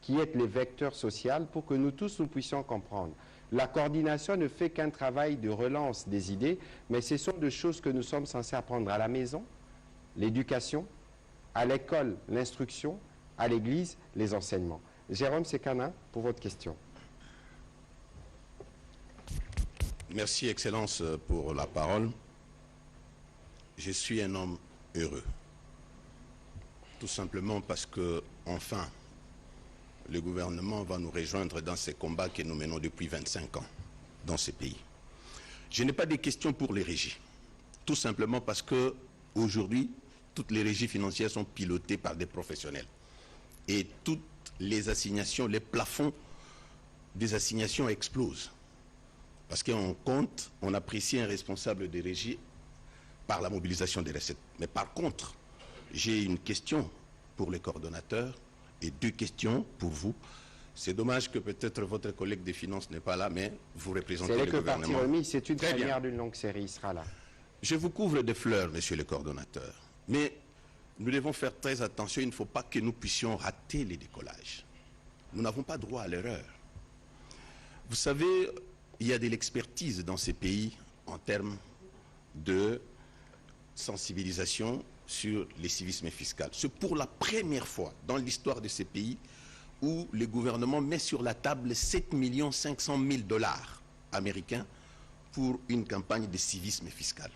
qui êtes les vecteurs sociaux pour que nous tous nous puissions comprendre. La coordination ne fait qu'un travail de relance des idées, mais ce sont des choses que nous sommes censés apprendre à la maison, l'éducation, à l'école, l'instruction, à l'église, les enseignements. Jérôme Sekana, pour votre question. Merci, Excellence, pour la parole. Je suis un homme heureux. Tout simplement parce que, enfin, le gouvernement va nous rejoindre dans ces combats que nous menons depuis 25 ans dans ces pays. Je n'ai pas de questions pour les régies. Tout simplement parce que, aujourd'hui, toutes les régies financières sont pilotées par des professionnels. Et toutes les assignations, les plafonds des assignations explosent. Parce qu'on compte, on apprécie un responsable des régies par la mobilisation des recettes. Mais par contre, j'ai une question pour les coordonnateurs et deux questions pour vous. C'est dommage que peut-être votre collègue des finances n'est pas là, mais vous représentez le gouvernement. C'est une première d'une longue série, il sera là. Je vous couvre de fleurs, monsieur le coordonnateur. Mais nous devons faire très attention, il ne faut pas que nous puissions rater les décollages. Nous n'avons pas droit à l'erreur. Vous savez, il y a de l'expertise dans ces pays en termes de sensibilisation sur les civismes fiscaux. C'est pour la première fois dans l'histoire de ces pays où le gouvernement met sur la table 7 500 000 $ américains pour une campagne de civisme fiscal.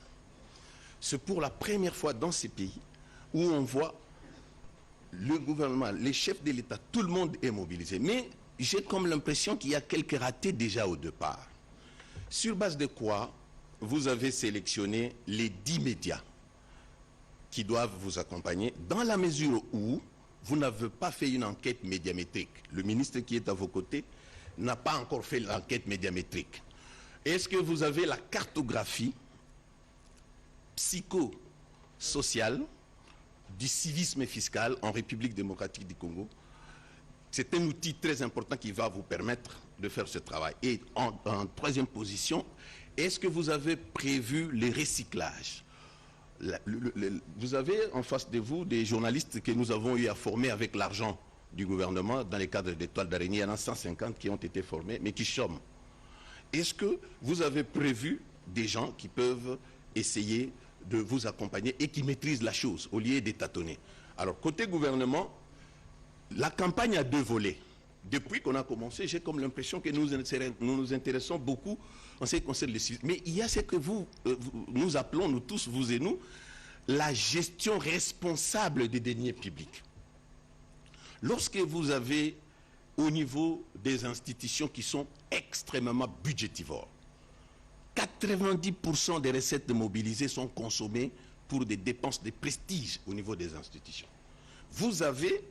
C'est pour la première fois dans ces pays où on voit le gouvernement, les chefs de l'État, tout le monde est mobilisé. Mais j'ai comme l'impression qu'il y a quelques ratés déjà au départ. Sur base de quoi vous avez sélectionné les 10 médias qui doivent vous accompagner, dans la mesure où vous n'avez pas fait une enquête médiamétrique. Le ministre qui est à vos côtés n'a pas encore fait l'enquête médiamétrique. Est-ce que vous avez la cartographie psychosociale du civisme fiscal en République démocratique du Congo? C'est un outil très important qui va vous permettre de faire ce travail. Et en troisième position, est-ce que vous avez prévu les recyclages? Vous avez en face de vous des journalistes que nous avons eu à former avec l'argent du gouvernement dans les cadres d'étoiles d'araignée. Il y en a 150 qui ont été formés, mais qui chôment. Est-ce que vous avez prévu des gens qui peuvent essayer de vous accompagner et qui maîtrisent la chose au lieu de tâtonner? Alors, côté gouvernement, la campagne a 2 volets. Depuis qu'on a commencé, j'ai comme l'impression que nous nous intéressons beaucoup en ce qui concerne les civistes. Mais il y a ce que nous appelons, nous tous, vous et nous, la gestion responsable des deniers publics. Lorsque vous avez, au niveau des institutions qui sont extrêmement budgétivores, 90% des recettes mobilisées sont consommées pour des dépenses de prestige au niveau des institutions. Vous avez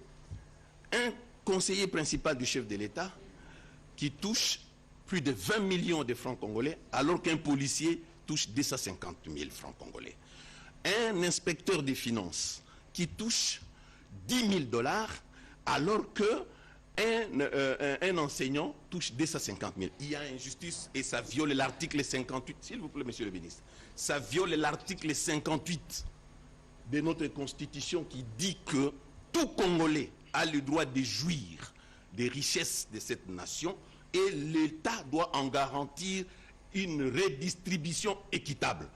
un conseiller principal du chef de l'État qui touche plus de 20 millions de francs congolais, alors qu'un policier touche 250 000 francs congolais. Un inspecteur des finances qui touche 10 000 $, alors qu'un enseignant touche 250 000. Il y a injustice et ça viole l'article 58. S'il vous plaît, monsieur le ministre. Ça viole l'article 58 de notre Constitution qui dit que tout Congolais a le droit de jouir des richesses de cette nation et l'État doit en garantir une redistribution équitable.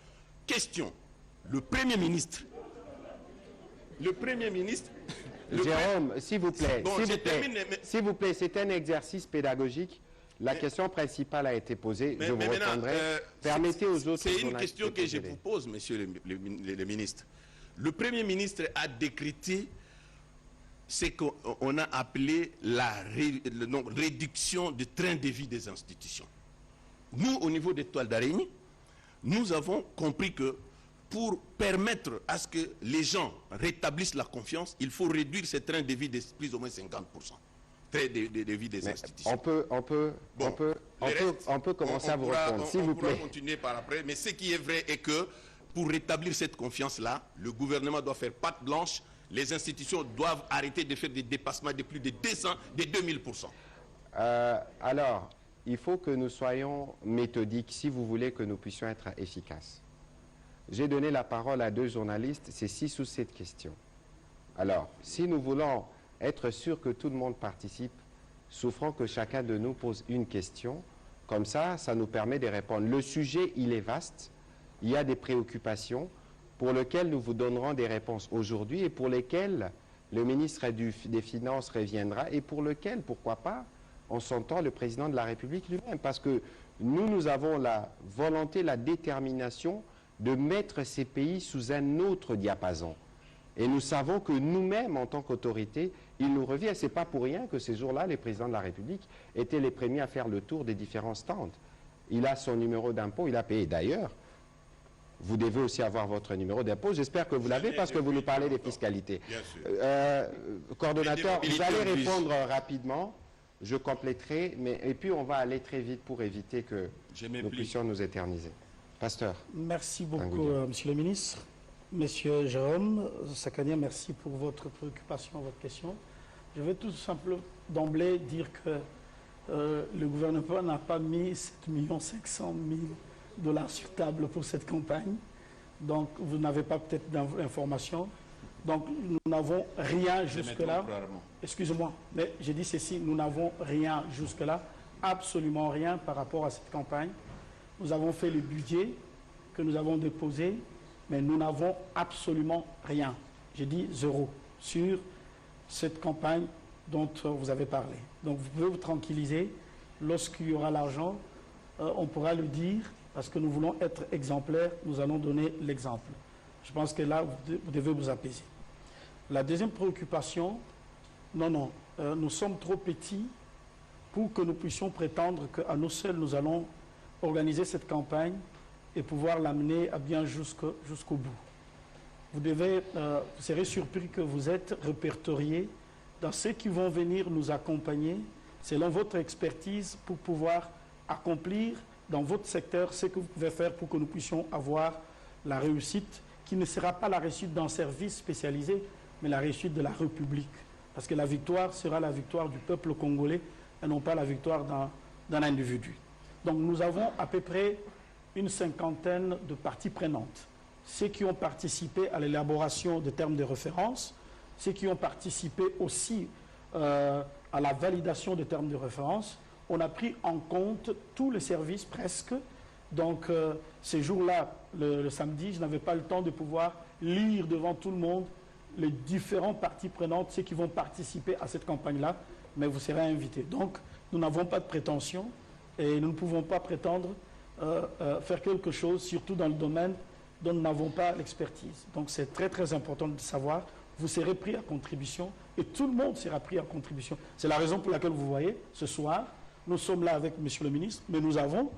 Question. Le Premier ministre... Jérôme, s'il vous plaît, Bon, s'il vous plaît, c'est un exercice pédagogique. La question principale a été posée, je vous répondrai. Permettez aux autres... C'est une question que je vous pose, monsieur le ministre. Le Premier ministre a décrété ce qu'on a appelé la réduction du train de vie des institutions. Nous, au niveau des toiles d'araignée, nous avons compris que pour permettre à ce que les gens rétablissent la confiance, il faut réduire ce train de vie de plus ou moins 50%. Train de vie des institutions. On peut commencer à vous répondre, s'il vous plaît. On pourra continuer par après, mais ce qui est vrai est que pour rétablir cette confiance-là, le gouvernement doit faire patte blanche. Les institutions doivent arrêter de faire des dépassements de plus de 2000%. Alors, il faut que nous soyons méthodiques si vous voulez que nous puissions être efficaces. J'ai donné la parole à 2 journalistes, c'est 6 ou 7 questions. Alors, si nous voulons être sûrs que tout le monde participe, souffrons que chacun de nous pose une question. Comme ça, ça nous permet de répondre. Le sujet, il est vaste. Il y a des préoccupations pour lesquelles nous vous donnerons des réponses aujourd'hui et pour lesquelles le ministre des Finances reviendra et pour lesquelles, pourquoi pas, on s'entend le président de la République lui-même. Parce que nous avons la volonté, la détermination de mettre ces pays sous un autre diapason. Et nous savons que nous-mêmes, en tant qu'autorité, il nous revient. Ce n'est pas pour rien que ces jours-là, les présidents de la République étaient les premiers à faire le tour des différents stands. Il a son numéro d'impôt, il a payé. D'ailleurs, vous devez aussi avoir votre numéro d'impôt. J'espère que vous l'avez parce que vous nous parlez des fiscalités. Coordonnateur, vous allez répondre rapidement. Je compléterai, et puis on va aller très vite pour éviter que nous puissions nous éterniser. Pasteur. Merci beaucoup, monsieur le ministre. Monsieur Jérôme Sakania, merci pour votre préoccupation, votre question. Je vais tout simplement d'emblée dire que le gouvernement n'a pas mis 7 500 000 $ sur table pour cette campagne. Donc, vous n'avez pas peut-être d'informations. Donc, nous n'avons rien jusque-là. Excusez-moi, mais j'ai dit ceci, nous n'avons rien jusque-là, absolument rien par rapport à cette campagne. Nous avons fait le budget que nous avons déposé, mais nous n'avons absolument rien. J'ai dit 0 sur cette campagne dont vous avez parlé. Donc vous pouvez vous tranquilliser. Lorsqu'il y aura l'argent, on pourra le dire, parce que nous voulons être exemplaires, nous allons donner l'exemple. Je pense que là, vous devez vous apaiser. La deuxième préoccupation, nous sommes trop petits pour que nous puissions prétendre qu'à nous seuls, nous allons organiser cette campagne et pouvoir l'amener à bien jusqu'au bout. Vous serez surpris que vous êtes répertoriés dans ceux qui vont venir nous accompagner selon votre expertise pour pouvoir accomplir dans votre secteur ce que vous pouvez faire pour que nous puissions avoir la réussite qui ne sera pas la réussite d'un service spécialisé, mais la réussite de la République. Parce que la victoire sera la victoire du peuple congolais et non pas la victoire d'un individu. Donc nous avons à peu près une cinquantaine de parties prenantes. Ceux qui ont participé à l'élaboration des termes de référence, ceux qui ont participé aussi à la validation des termes de référence. On a pris en compte tous les services presque. Donc ces jours-là, le samedi, je n'avais pas le temps de pouvoir lire devant tout le monde les différentes parties prenantes, ceux qui vont participer à cette campagne-là, mais vous serez invités. Donc nous n'avons pas de prétention et nous ne pouvons pas prétendre faire quelque chose, surtout dans le domaine dont nous n'avons pas l'expertise. Donc c'est très très important de savoir, vous serez pris à contribution et tout le monde sera pris à contribution. C'est la raison pour laquelle vous voyez, ce soir, nous sommes là avec M. le ministre, mais nous avons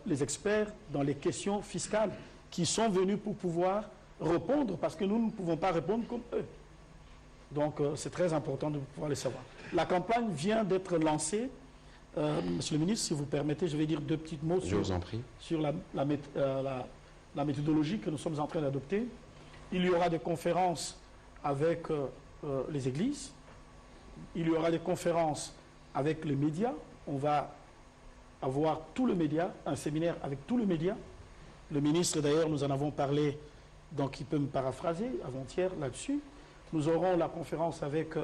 les experts dans les questions fiscales qui sont venus pour pouvoir répondre, parce que nous ne pouvons pas répondre comme eux. Donc c'est très important de pouvoir le savoir. La campagne vient d'être lancée. Monsieur le ministre, si vous permettez, je vais dire deux petits mots sur la méthodologie que nous sommes en train d'adopter. Il y aura des conférences avec les églises. Il y aura des conférences avec les médias. On va avoir tous les médias, un séminaire avec tous les médias. Le ministre, d'ailleurs, nous en avons parlé, donc il peut me paraphraser avant-hier là-dessus. Nous aurons la conférence avec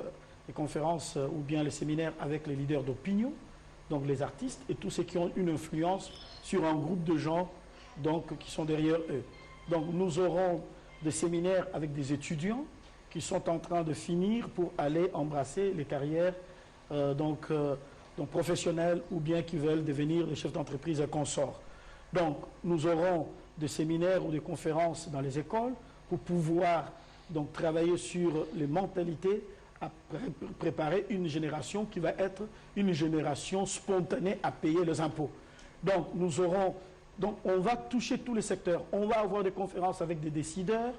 les conférences ou bien les séminaires avec les leaders d'opinion, donc les artistes et tous ceux qui ont une influence sur un groupe de gens donc, qui sont derrière eux. Donc nous aurons des séminaires avec des étudiants qui sont en train de finir pour aller embrasser les carrières donc professionnelles ou bien qui veulent devenir des chefs d'entreprise et consorts. Donc nous aurons des séminaires ou des conférences dans les écoles pour pouvoir donc, travailler sur les mentalités à préparer une génération qui va être une génération spontanée à payer les impôts. Donc on va toucher tous les secteurs. On va avoir des conférences avec des décideurs.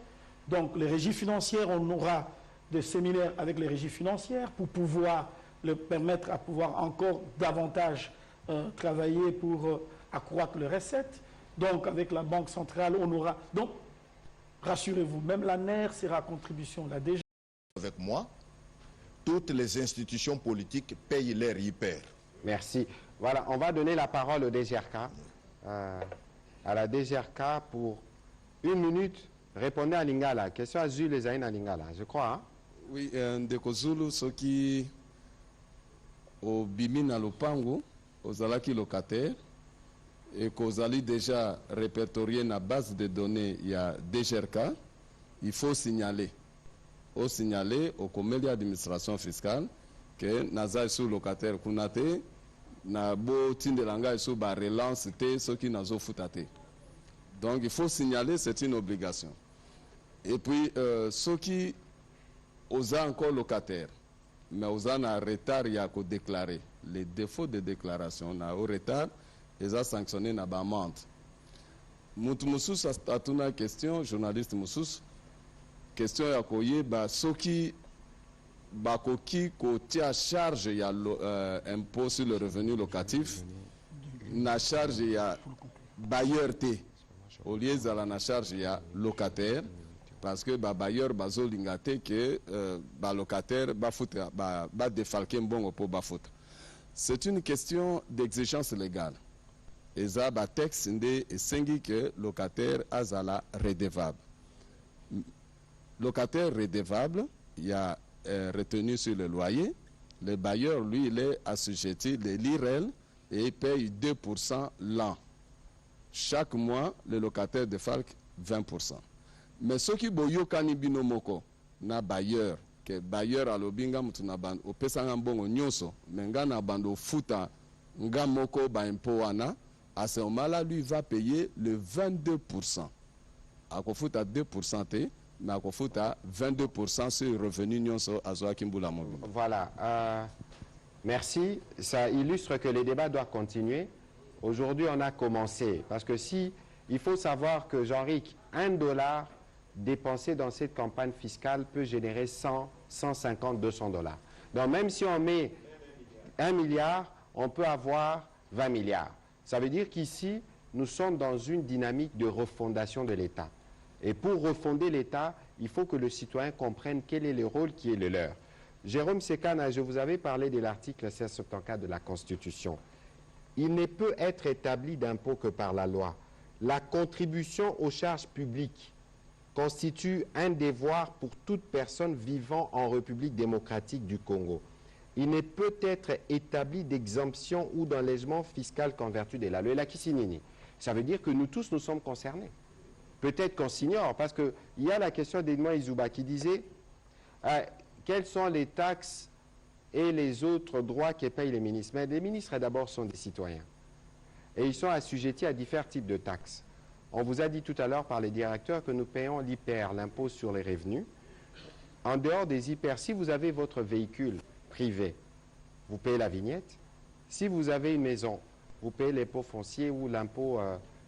Donc les régies financières, on aura des séminaires avec les régies financières pour pouvoir leur permettre à pouvoir encore davantage travailler pour accroître les recettes. Donc avec la Banque centrale, on aura... Donc rassurez-vous, même la NER sera à contribution. La DG... Avec moi, toutes les institutions politiques payent leur hyper. Merci. Voilà, on va donner la parole au DGRK. À la DGRK pour 1 minute. Répondez à Lingala. Question à Zulu les Aïna Lingala, je crois. Hein? Oui, ndeko Zulu, ce qui au Bimina Lopango, aux alaki locataires, et qu'aux alliés déjà répertoriés dans la base de données, il y a DGRK, il faut signaler. Au signaler au comité d'administration fiscale que Naza sous locataire Kunate, na bo tindelanga sous ba relance te ce qui nazo futate. Donc il faut signaler, c'est une obligation. Et puis ceux qui osent encore locataire, mais osent en retard, il y a qu'à déclarer. Les défauts de déclaration, on a au retard, ils ont sanctionné na amende. Moutmousous a une question, journaliste Moussous, question ya koye ba ceux qui bakoki côté à charge il y a impôt sur le revenu locatif, na charge il y a bailleur T. Au lieu de la charge, il y a locataire, parce que le bailleur bazo lingate que le locataire va défalquer un bon pour bafoutre. C'est une question d'exigence légale. Et ça, le texte est singi que locataire azala redevable. Locataire redevable, il y a retenu sur le loyer. Le bailleur, lui, il est assujetti de l'IREL et il paye 2% l'an. Chaque mois, le locataire défalque 20%. Mais ceux qui boyo kanibino moko na bailleur, que bailleur à l'obinga mutuna band au pesanga mbongo nyoso, menga na bando futa nga moko ba impoana, à ce moment-là, lui va payer le 22%. À ko futa 2% te, nakofuta 22% sur revenu nyonso azwa kimbula mobimba. Voilà. Merci. Ça illustre que les débats doivent continuer. Aujourd'hui, on a commencé. Parce que il faut savoir que, Jean-Ric, $1 dépensé dans cette campagne fiscale peut générer 100, 150, $200. Donc, même si on met 1 milliard, on peut avoir 20 milliards. Ça veut dire qu'ici, nous sommes dans une dynamique de refondation de l'État. Et pour refonder l'État, il faut que le citoyen comprenne quel est le rôle qui est le leur. Jérôme Sekana, je vous avais parlé de l'article 1674 de la Constitution. Il ne peut être établi d'impôt que par la loi. La contribution aux charges publiques constitue un devoir pour toute personne vivant en République démocratique du Congo. Il ne peut être établi d'exemption ou d'enlèvement fiscal qu'en vertu de la loi. La Kisinini. Ça veut dire que nous tous, nous sommes concernés. Peut-être qu'on s'ignore, parce qu'il y a la question d'Edmond Izouba qui disait quelles sont les taxes et les autres droits que payent les ministres. Mais les ministres, d'abord, sont des citoyens. Et ils sont assujettis à différents types de taxes. On vous a dit tout à l'heure par les directeurs que nous payons l'IPER, l'impôt sur les revenus. En dehors des IPER, si vous avez votre véhicule privé, vous payez la vignette. Si vous avez une maison, vous payez l'impôt foncier ou l'impôt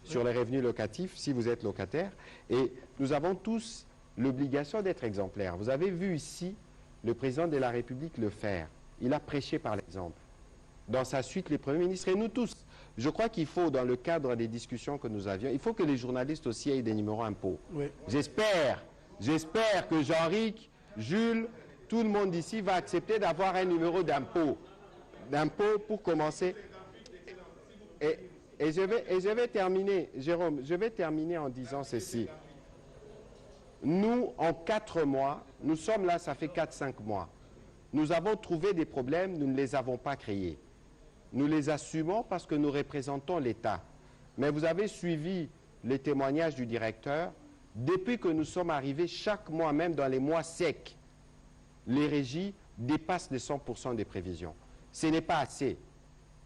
sur les revenus locatifs, si vous êtes locataire. Et nous avons tous l'obligation d'être exemplaires. Vous avez vu ici le président de la République le faire. Il a prêché par l'exemple. Dans sa suite, les premiers ministres et nous tous. Je crois qu'il faut, dans le cadre des discussions que nous avions, il faut que les journalistes aussi aient des numéros impôts. Oui. J'espère que Jean-Ric, Jules, tout le monde ici va accepter d'avoir un numéro d'impôt pour commencer. Et je vais terminer, Jérôme, je vais terminer en disant ceci. Nous, en 4 mois, nous sommes là, ça fait 4-5 mois. Nous avons trouvé des problèmes, nous ne les avons pas créés. Nous les assumons parce que nous représentons l'État. Mais vous avez suivi les témoignages du directeur. Depuis que nous sommes arrivés, chaque mois, même dans les mois secs, les régies dépassent les 100% des prévisions. Ce n'est pas assez.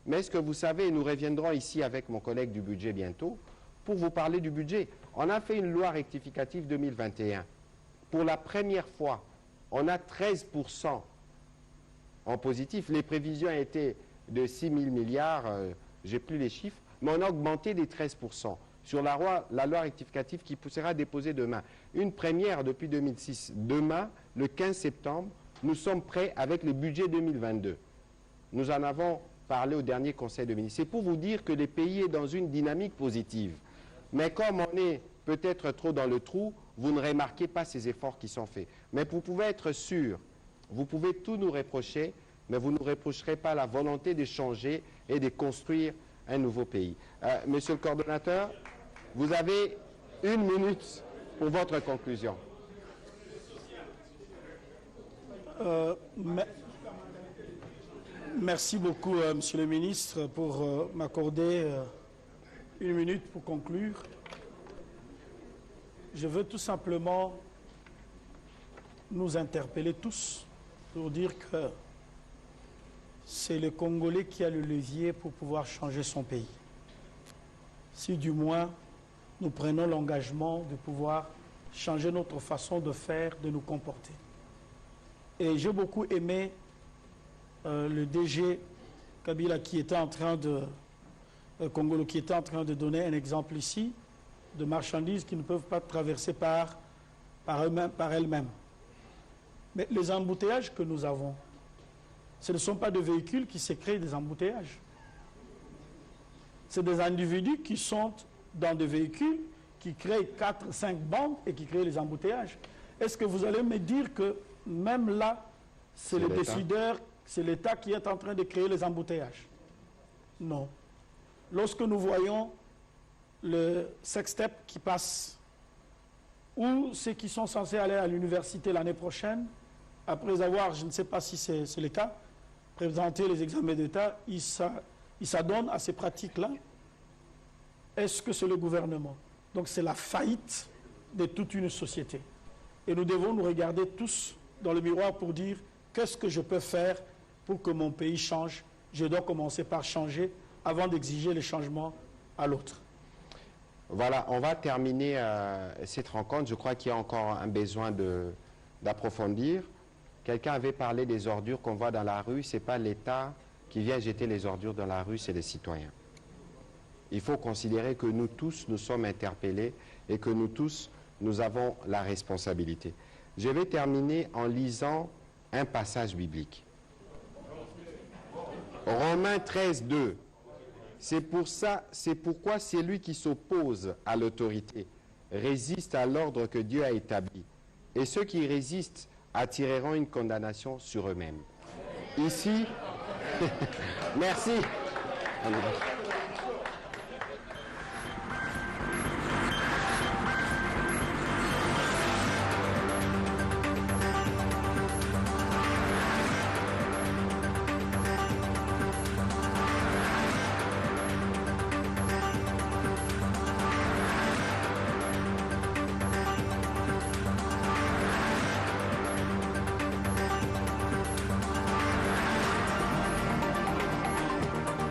Mais est-ce que vous savez, nous reviendrons ici avec mon collègue du budget bientôt, pour vous parler du budget. On a fait une loi rectificative 2021. Pour la première fois, on a 13% en positif. Les prévisions étaient de 6 000 milliards, je n'ai plus les chiffres, mais on a augmenté des 13% sur la loi rectificative qui sera déposée demain. Une première depuis 2006. Demain, le 15 septembre, nous sommes prêts avec le budget 2022. Nous en avons parlé au dernier Conseil de ministres. C'est pour vous dire que le pays est dans une dynamique positive. Mais comme on est peut-être trop dans le trou, vous ne remarquez pas ces efforts qui sont faits. Mais vous pouvez être sûr, vous pouvez tout nous reprocher, mais vous ne nous reprocherez pas la volonté de changer et de construire un nouveau pays. Monsieur le coordonnateur, vous avez 1 minute pour votre conclusion. Merci beaucoup, Monsieur le ministre, pour m'accorder 1 minute pour conclure. Je veux tout simplement nous interpeller tous pour dire que c'est le Congolais qui a le levier pour pouvoir changer son pays. Si du moins nous prenons l'engagement de pouvoir changer notre façon de faire, de nous comporter. Et j'ai beaucoup aimé le DG Kabila qui était en train de Congolo qui était en train de donner un exemple ici de marchandises qui ne peuvent pas traverser par elles-mêmes. Mais les embouteillages que nous avons, ce ne sont pas des véhicules qui se créent des embouteillages. C'est des individus qui sont dans des véhicules qui créent 4-5 bandes et qui créent les embouteillages. Est-ce que vous allez me dire que même là, c'est le décideur, c'est l'État qui est en train de créer les embouteillages? Non. Lorsque nous voyons le sextep qui passe, ou ceux qui sont censés aller à l'université l'année prochaine, après avoir, je ne sais pas si c'est le cas, présenter les examens d'État, ils s'adonnent à ces pratiques-là. Est-ce que c'est le gouvernement? Donc c'est la faillite de toute une société. Et nous devons nous regarder tous dans le miroir pour dire qu'est-ce que je peux faire pour que mon pays change. Je dois commencer par changer avant d'exiger les changements à l'autre. Voilà, on va terminer cette rencontre. Je crois qu'il y a encore un besoin d'approfondir. Quelqu'un avait parlé des ordures qu'on voit dans la rue. Ce n'est pas l'État qui vient jeter les ordures dans la rue, c'est les citoyens. Il faut considérer que nous tous, nous sommes interpellés et que nous tous, nous avons la responsabilité. Je vais terminer en lisant un passage biblique. Romains 13, 2. C'est pourquoi celui qui s'oppose à l'autorité résiste à l'ordre que Dieu a établi. Et ceux qui résistent attireront une condamnation sur eux-mêmes. Ici, merci.